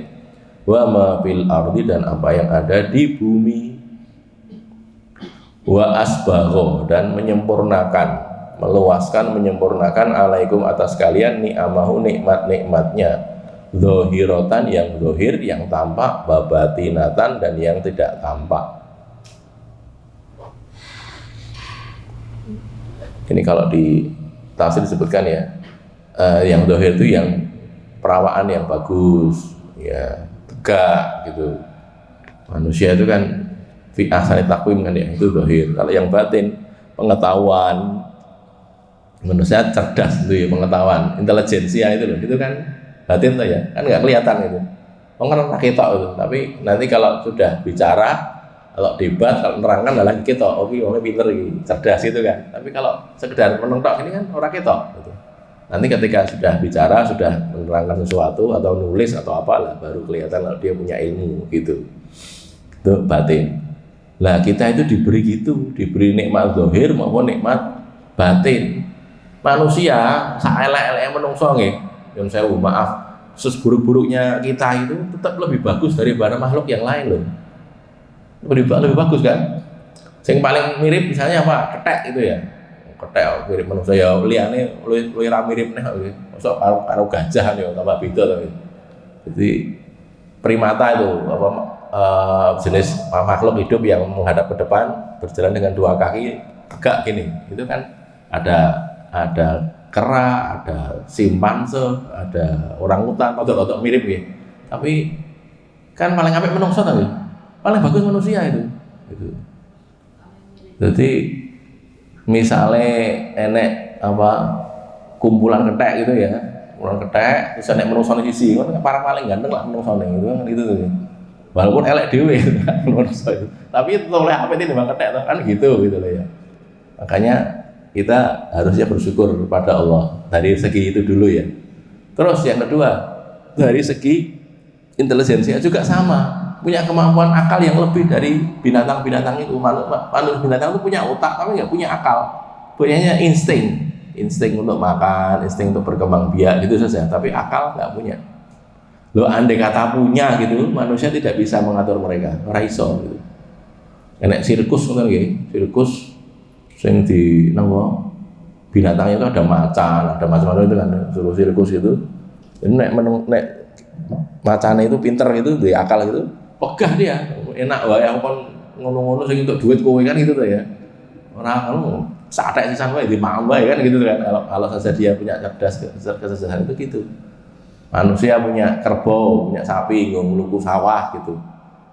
wa ma fil ardi, dan apa yang ada di bumi, wa asbagho, dan menyempurnakan, meluaskan, menyempurnakan alaikum atas kalian ni'amahu, nikmat-nikmatnya, zahiratan, yang zahir, yang tampak, babatinatan, dan yang tidak tampak. Ini kalau di tafsir disebutkan ya, yang zahir itu yang perawaan yang bagus ya, tegak gitu. Manusia itu kan fi ahsani taqwim kan ya, itu zahir. Kalau yang batin, pengetahuan, manusia cerdas itu ya, pengetahuan, intelijensia itu loh, itu kan batin tuh ya, kan nggak kelihatan itu. Orang ketok itu, tapi nanti kalau sudah bicara, kalau debat, kalau nerangkan adalah ketok, oke, orangnya pinter gitu, cerdas itu kan. Tapi kalau sekedar menengtok ini kan orang ketok gitu. Nanti ketika sudah bicara, sudah menerangkan sesuatu atau nulis atau apalah, baru kelihatan kalau dia punya ilmu gitu. Itu batin. Lah kita itu diberi gitu, diberi nikmat zahir maupun nikmat batin. Manusia saelek-eleke menungso nggih, nyun sewu maaf, seburuk-buruknya kita itu tetap lebih bagus daripada makhluk yang lain loh. Lebih bagus kan? Yang paling mirip misalnya apa? Ketek itu ya. Ketek mirip manusia ya, liyane luwih ra mirip nek mosok karo gajah ya tambah beda to. Jadi primata itu apa jenis makhluk hidup yang menghadap ke depan, berjalan dengan dua kaki tegak gini. Itu kan ada kera, ada simpanse, ada orangutan, rodok-rodok mirip ya. Tapi kan paling apik menungso tapi paling bagus manusia itu. Gitu. Jadi misalnya enek apa kumpulan ketek gitu ya, kumpulan ketek, terus enek menungso di sisi, kan para paling ganteng lah menungso itu kan gitu tuh. Walaupun elek dhewe menungso itu. Tapi itu oleh apa ini bang ketek kan gitu loh ya. Makanya kita harusnya bersyukur pada Allah dari segi itu dulu ya. Terus yang kedua, dari segi intelijensia juga sama, punya kemampuan akal yang lebih dari binatang-binatang itu. Manusia binatang itu punya otak tapi nggak punya akal, punyanya insting untuk makan, insting untuk berkembang biak gitu saja, tapi akal nggak punya. Lo andai kata punya gitu, manusia tidak bisa mengatur mereka, ora iso gitu. Enek sirkus ngoten nggih, sirkus sing di napa binatangnya itu ada macan, ada macam-macam itu kan, suruh sirkus itu. Ini nek macane itu pinter gitu, duwe akal gitu, pegah dia, enak wae kon ngono-ngono sing untuk duit kowe kan gitu tuh ya. Ora anu satek sisan wae dimangan wae kan gitu kan. Kalau saja dia punya kecerdasan itu gitu. Manusia punya kerbau, punya sapi, ngluku sawah gitu.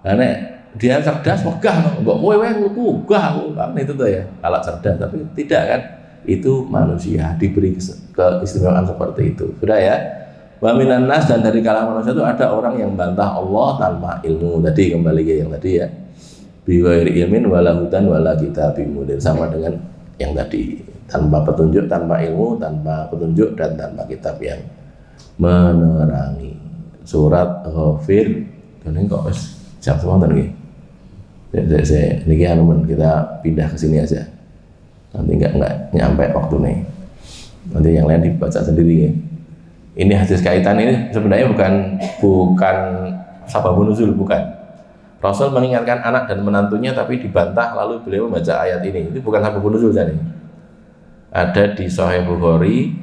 Nah nek dia cerdas megah, mbok kowe wae ngluku gah kan itu tuh ya. Kalau cerdas, tapi tidak kan. Itu manusia diberi keistimewaan seperti itu. Sudah ya. Wa minan nas, dan dari kalangan manusia itu ada orang yang bantah Allah tanpa ilmu. Tadi kembali ke yang tadi ya. Bi ghairi ilmin wala hudan wala kitabim mubin, sama dengan yang tadi, tanpa petunjuk, tanpa ilmu, tanpa petunjuk dan tanpa kitab yang menerangi. Surat Ghafir. Ini kok wis jam semonten nggih. Saya niki anu kita pindah ke sini aja. Nanti enggak nyampe waktu nih. Nanti yang lain dibaca sendiri ya. Ini hadis kaitan ini sebenarnya bukan sababun nuzul, bukan. Rasul mengingatkan anak dan menantunya tapi dibantah, lalu beliau membaca ayat ini. Itu bukan sababun nuzul tadi. Ada di Sahih Bukhari,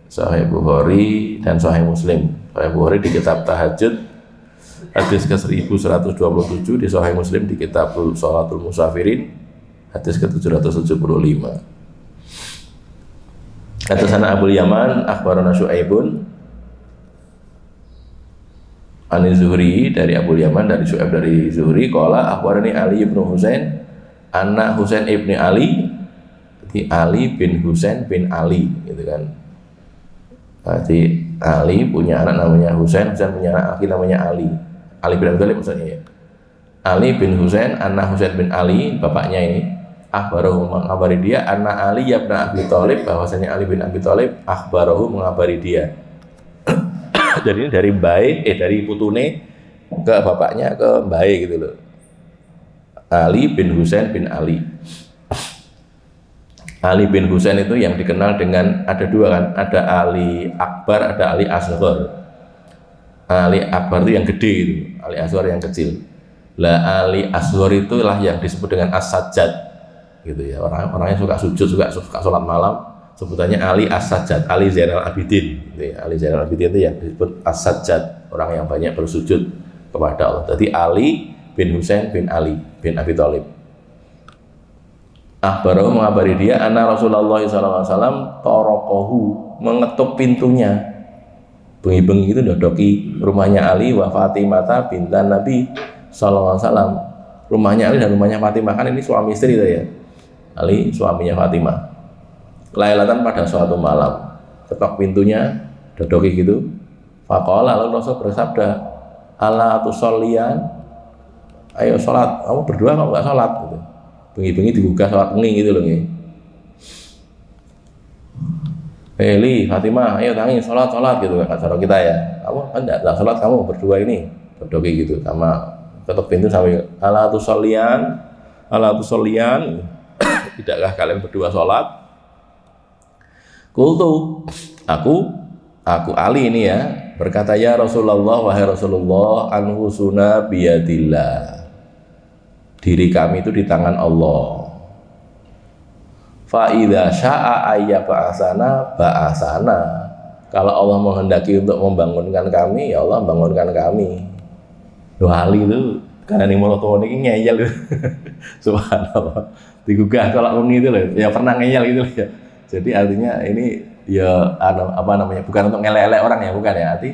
Sahih Bukhari dan Sahih Muslim. Sahih Bukhari di kitab Tahajud hadis ke 1127, di Sahih Muslim di kitab Shalatul Musafirin hadis ke 775. Kata sana Abul Yaman akhbarana Syu'aibun Ani Zuhri, dari Abul Yaman dari Syu'aib dari Zuhri, qala akhbarani Ali ibn Husain anak Husain ibn Ali, di Ali bin Husain bin Ali gitu kan. Jadi Ali punya anak namanya Husain, Husain punya anak laki namanya Ali bin Abi Thalib maksudnya ya. Ali bin Husain anak Husain bin Ali, bapaknya ini, akhbarahu mengabari dia anak Ali bin Abi Thalib, bahwasanya Ali bin Abi Thalib akhbarahu mengabari dia. Jadi dari dari putune ke bapaknya ke mbae gitu loh. Ali bin Husain bin Ali. Ali bin Husain itu yang dikenal dengan ada dua kan, ada Ali Akbar, ada Ali Asghar. Ali Akbar itu yang gede itu, Ali Asghar yang kecil. Lah Ali Asghar itulah yang disebut dengan As-Sajjad gitu ya. Orangnya suka sujud, suka sholat malam, sebutannya Ali As-Sajjad, Ali Zainal Abidin gitu ya. Ali Zainal Abidin itu yang disebut As-Sajjad, orang yang banyak bersujud kepada Allah. Jadi Ali bin Husain bin Ali bin Abi Thalib. Akhbarahu mengabari dia anna Rasulullah SAW torokohu, mengetuk pintunya, bengi-bengi itu dodoki rumahnya Ali wa Fatimah bintan Nabi SAW. Rumahnya Ali dan rumahnya Fatimah, kan ini suami istri itu ya. Ali suaminya Fatimah. Lailatan pada suatu malam, ketok pintunya, dodoki gitu. Faqala, lalu Rasul bersabda, ala tusollian, ayo sholat, kamu berdua kok nggak sholat gitu. Bengi-bengi digugah sholat bengi gitu loh nih. Li, Fatimah, ayo tangi sholat gitu kan cara kita ya. Kamu kan enggak sholat, kamu berdua ini dodoki gitu, sama ketok pintu sampai ala tusollian, tidakkah kalian berdua sholat? Kultu, aku Ali ini ya, berkata ya Rasulullah, wahai Rasulullah, anhusuna biyadillah, diri kami itu di tangan Allah. Fa idza syaa ayyab'asana ba'asana, kalau Allah menghendaki untuk membangunkan kami, ya Allah membangunkan kami. Dua Ali itu karena ini mulut ini ngeyel subhanallah, digugah kalau ini itu loh ya, pernah ngeyel gitu loh ya. Jadi artinya ini ya apa namanya, bukan untuk ngelelek orang ya, bukan ya, arti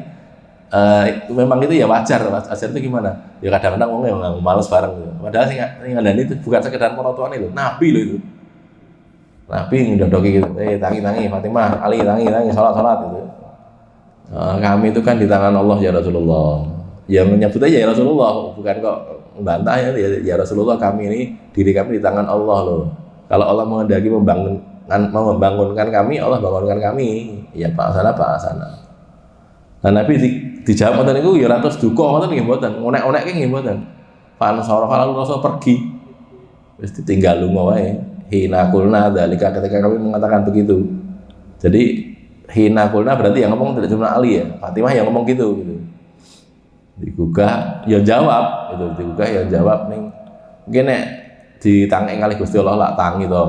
memang itu ya wajar itu gimana ya, kadang-kadang orang yang males bareng gitu. Padahal sing ngandani itu bukan sekedar monoton itu, Nabi loh itu, Nabi ngedodoki gitu, tangi Fatimah, Ali tangi sholat gitu. Kami itu kan di tangan Allah ya Rasulullah, yang menyebut aja ya Rasulullah, bukan kok membantah ya Rasulullah, kami ini diri kami di tangan Allah loh. Kalau Allah menghendaki membangunkan kami, Allah bangunkan kami. Ya Pak sana. Nah Nabi dijawab ngoten niku ya ora terus duka ngoten nggih mboten. Onek-onekke nggih mboten. Fan sarafa lalu Rasul pergi. Wis ditinggal lunga wae. Hina kulna dzalika ketika kami mengatakan begitu. Jadi hina kulna berarti yang ngomong tidak cuma Ali ya. Fatimah yang ngomong gitu. Digugah ya jawab itu, digugah ya jawab ning mungkin nek ditangek kali Gusti Allah lak tangi to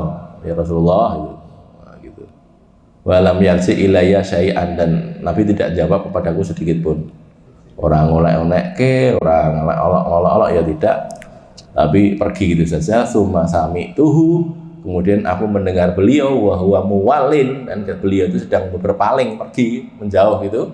ya Rasulullah gitu. Nah, gitu. Walam yarsi ilayya syai'an, dan Nabi tidak jawab kepadaku sedikit pun. Orang ngolek-ngolekke, orang ngolok-olok ya tidak. Tapi pergi gitu saja. Summa sami tuhu, kemudian aku mendengar beliau wa huwa muwallin, dan beliau itu sedang berpaling pergi menjauh gitu.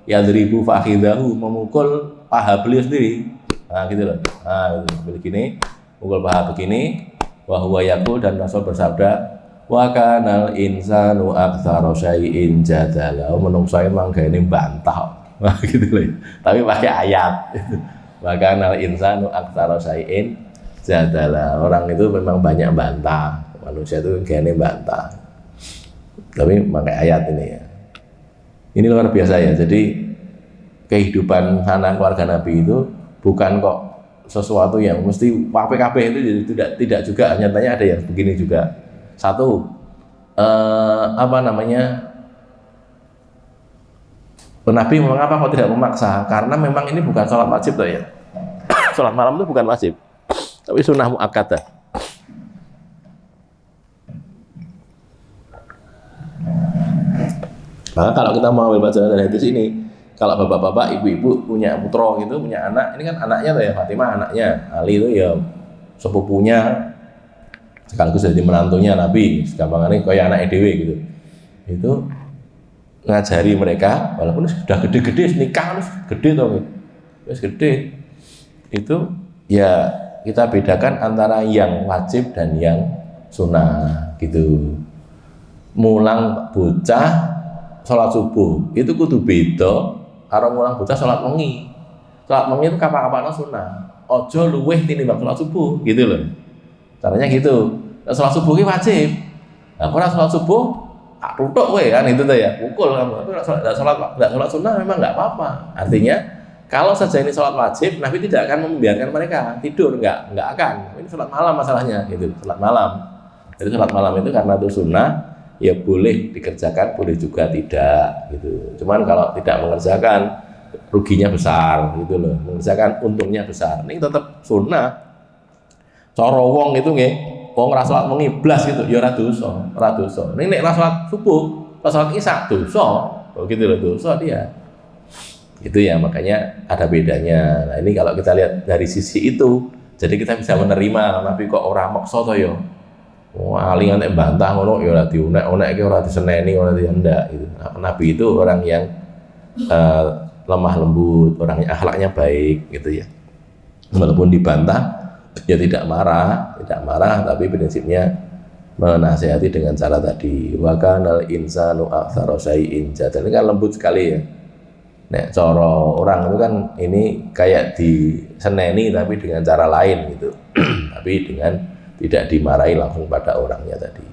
Yadribu fakhidahu, memukul paha beliau sendiri. Nah gitu loh. Nah gitu. Begini, mukul paha begini. Wa huwa yaqul, dan Rasul bersabda, wa kanal insanu aktsara syai'in jadala. Menungso emang gaene bantah. Wah gitu loh. Tapi pakai ayat. Wa kanal insanu aktsara syai'in jadala. Orang itu memang banyak bantah. Manusia itu gaene bantah. Tapi pakai ayat ini ya. Ini luar biasa ya. Jadi kehidupan anak keluarga Nabi itu bukan kok sesuatu yang mesti kabeh itu tidak juga. Nyatanya ada yang begini juga. Satu, Nabi mengapa kok tidak memaksa? Karena memang ini bukan sholat wajib toh ya. Sholat malam itu bukan wajib, tapi sunnah muakkadah. Maka kalau kita mau ambil pelajaran dari hadis ini, kalau bapak-bapak, ibu-ibu punya putra gitu, punya anak, ini kan anaknya tuh ya, Fatimah anaknya, Ali itu ya sepupunya, sekaligus jadi menantunya Nabi, segampangannya kayak anak EDW gitu. Itu ngajari mereka, walaupun sudah gede-gede, nikah harus gede tuh, terus gede. Itu ya kita bedakan antara yang wajib dan yang sunnah gitu. Mulang bocah sholat subuh itu kudu beda karo mulang bocah sholat wengi. Sholat wengi itu kapan-kapan sunnah. Ojo luweh tinimbang sholat subuh gitu loh. Caranya gitu. Sholat subuh ini wajib. Nah, kalau sholat subuh tak tutuk we kan itu tuh ya, pukul kamu. Tapi sholat sunnah memang nggak apa-apa. Artinya kalau saja ini sholat wajib, Nabi tidak akan membiarkan mereka tidur, nggak akan. Ini sholat malam masalahnya gitu, sholat malam. Jadi sholat malam itu karena itu sunnah, ya boleh dikerjakan, boleh juga tidak gitu. Cuman kalau tidak mengerjakan ruginya besar gitu loh. Mengerjakan untungnya besar. Ini tetap sunnah. Cara wong itu nggih, wong ra salat wengi blas gitu ya ora dosa. Ning nek ra salat subuh, ra salat isya dosa. Begitu loh, dosa dia. Itu ya, makanya ada bedanya. Nah, ini kalau kita lihat dari sisi itu, jadi kita bisa menerima Nabi kok ora maksa to ya. Wah, alingan nek bantah ngono ya ora diunek-unekke, ora diseneni, ora dihendak gitu. Nah, Nabi itu orang yang lemah lembut, orangnya akhlaknya baik gitu ya. Walaupun dibantah ya tidak marah, tapi prinsipnya menasihati dengan cara tadi. Wa kanal insanu aktsara syai'in jadal. Ini kan lembut sekali ya. Nek cara orang itu kan ini kayak diseneni tapi dengan cara lain gitu. Tapi dengan tidak dimarahi langsung pada orangnya tadi.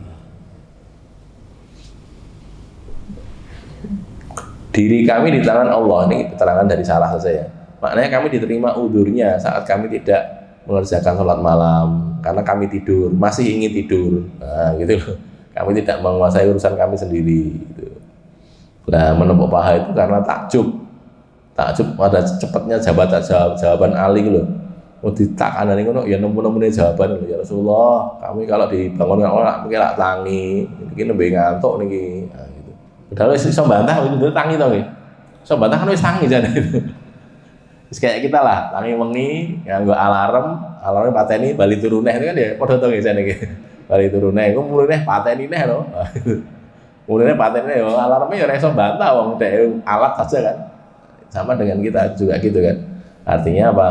Diri kami di tangan Allah, ini keterangan dari salah saja ya. Maknanya kami diterima udurnya saat kami tidak mengerjakan sholat malam karena kami tidur, masih ingin tidur. Nah, gitu loh. Kami tidak menguasai urusan kami sendiri gitu. Nah, menepuk paha itu karena takjub ada cepatnya jawaban Ali loh. Mau ditakan ini ngono ya nemu-nemune jawaban lho ya Rasulullah. Kami kalau dibangunkan orang mungkin lak tangi, iki nembe ngantuk niki. Nah, gitu. Padahal wis iso bantah itu tangi to nggih. Iso bantah kan wis tangi jane itu. Wis kayak kita lah, tangi wengi nganggo alarm pateni bali turu neh itu kan ya padha to nggih jane iki. Bali turu neh iku mulih pateni neh lho. Mulih pateni ya alarmnya ya ora iso bantah wong dhek alat saja kan. Sama dengan kita juga gitu kan. Artinya apa?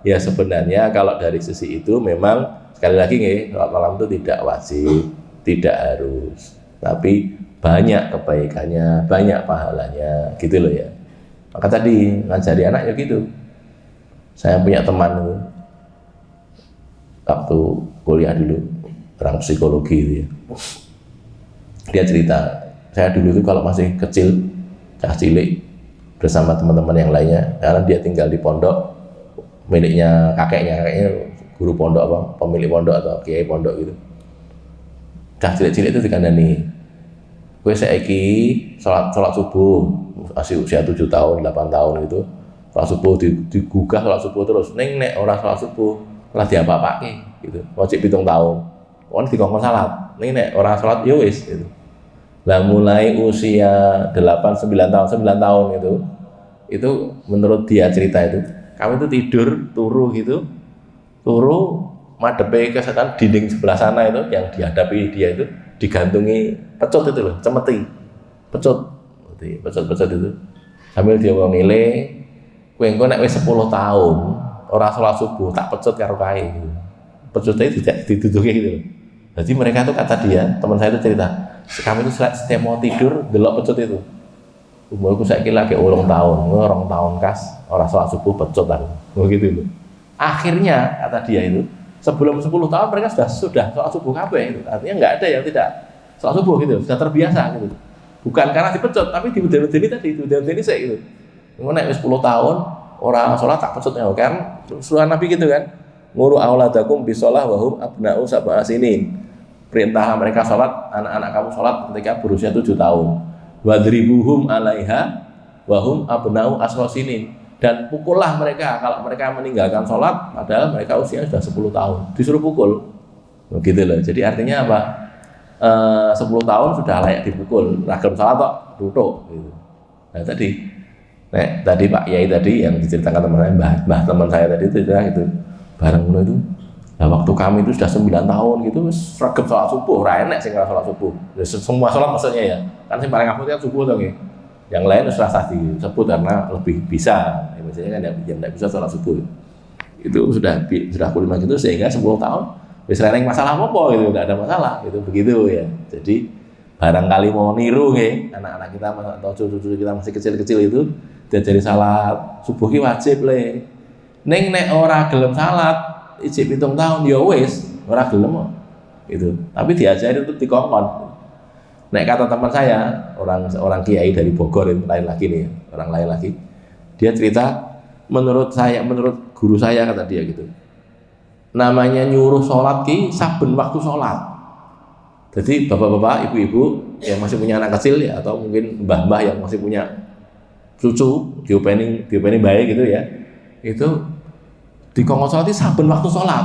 Ya sebenarnya kalau dari sisi itu memang sekali lagi nih, sholat malam itu tidak wajib, tidak harus, tapi banyak kebaikannya, banyak pahalanya, gitu loh ya. Maka tadi ngajari anak ya gitu. Saya punya teman waktu kuliah dulu, orang psikologi itu ya. Dia cerita, saya dulu itu kalau masih kecil, cah cilik, bersama teman-teman yang lainnya, karena dia tinggal di pondok miliknya kakeknya guru pondok apa, pemilik pondok atau kiai pondok gitu. Cah cilik-cilik itu dikandani, kowe saiki sholat subuh, masih usia 7 tahun, 8 tahun gitu, sholat subuh digugah sholat subuh terus, nek orang sholat subuh lah diapa-apake gitu, wajib 7 tahun, kan dikongkon salat, nek orang sholat ya wis gitu. Lah mulai usia 8, 9 tahun, 9 tahun itu menurut dia cerita itu, kami itu tidur turu gitu, madepe ke setan dinding sebelah sana itu yang dihadapi dia itu digantungi pecut itu loh, cemeti, pecut itu sambil dia ngomile, kowe engko nek wis 10 tahun ora salat subuh tak pecut karo kae gitu. Pecutnya tidak diduduki gitu loh. Jadi mereka itu kata dia, teman saya itu cerita, kami itu setiap mau tidur delok pecut itu. Umurku saiki lagi 2 tahun kas ora salat subuh pecut aku. Begitu loh. Akhirnya kata dia itu sebelum 10 tahun mereka sudah sholat subuh kabeh itu. Artinya nggak ada yang tidak sholat subuh gitu, sudah terbiasa gitu. Bukan karena dipecut, tapi dibedeni tadi, dibedeni saya gitu. Nek wis 10 tahun orang sholat tak pecut ya kan. Sunnah Nabi gitu kan. Nguru auladakum bisolah wahum abna'u sab'a sinin. Perintahlah mereka sholat, anak-anak kamu sholat ketika berusia 7 tahun. Wadribuhum alaiha wahum abna'u asra sinin. Dan pukullah mereka kalau mereka meninggalkan sholat padahal mereka usia sudah 10 tahun, disuruh pukul begitu loh. Jadi artinya apa, 10 tahun sudah layak dipukul, ragam sholat kok duduk gitu. Nah tadi Pak Yai tadi yang diceritakan teman saya, mbah teman saya tadi itu gitu, bareng itu nah waktu kami itu sudah 9 tahun gitu ragam sholat subuh, enak sih sholat subuh semua sholat maksudnya ya kan sih paling afdol kan subuh tuh. Yang lain sudah disebut karena lebih bisa, misalnya kan yang tidak bisa sholat subuh itu sudah kulima gitu sehingga 10 tahun wis reneng masalah apa gitu, tidak ada masalah gitu, begitu ya. Jadi barangkali mau niru anak-anak kita atau cucu-cucu kita masih kecil-kecil itu diajari salat subuh ki wajib le. Ning nek ora gelem salat ijib 7 tahun ya wis ora gelem gitu. Tapi diajari untuk dikongkon. Nek kata teman saya, orang kiai dari Bogor itu lain lagi nih, orang lain lagi. Dia cerita, menurut guru saya kata dia gitu. Namanya nyuruh sholat ki saben waktu sholat. Jadi bapak-bapak, ibu-ibu yang masih punya anak kecil ya, atau mungkin mbah-mbah yang masih punya cucu, diopeni baik gitu ya. Itu dikongkon sholat saben waktu sholat.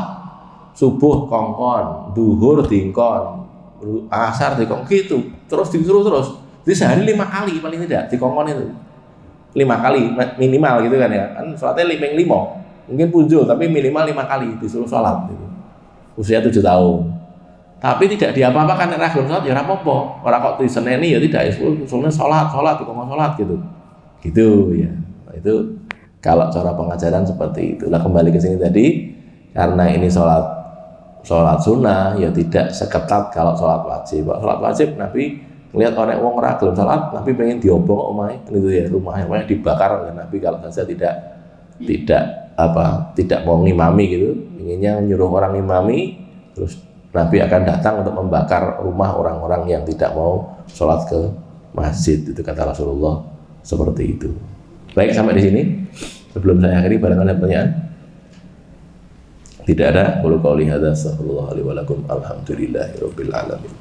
Subuh kongkon, duhur dingkon, asar dikongkon gitu, terus disuruh terus. Jadi sehari 5 kali paling tidak dikongkon itu, 5 kali minimal gitu kan ya. Kan sholatnya 5, mungkin punjul tapi minimal 5 kali disuruh sholat gitu. Usia 7 tahun. Tapi tidak diapa-apakan nek gelem sholat ya ora apa-apa. Ora kok diseneni ya tidak, usulnya sholat dikongkon sholat gitu. Gitu ya. Nah, itu kalau cara pengajaran seperti itu. Nah kembali ke sini tadi, karena ini sholat sunnah ya tidak seketat kalau sholat wajib. Sholat wajib Nabi melihat orang wong ora gelem sholat, Nabi pengen diobong omahe itu ya, rumahnya dibakar oleh Nabi kalau saja tidak mau ngimami gitu, inginnya nyuruh orang ngimami, terus Nabi akan datang untuk membakar rumah orang-orang yang tidak mau sholat ke masjid. Itu kata Rasulullah seperti itu. Baik, sampai di sini. Sebelum saya akhiri, barangkali ada pertanyaan? Tidak ada. Qul qouli hadza astaghfirullah li wa lakum. Alhamdulillahirabbil alamin.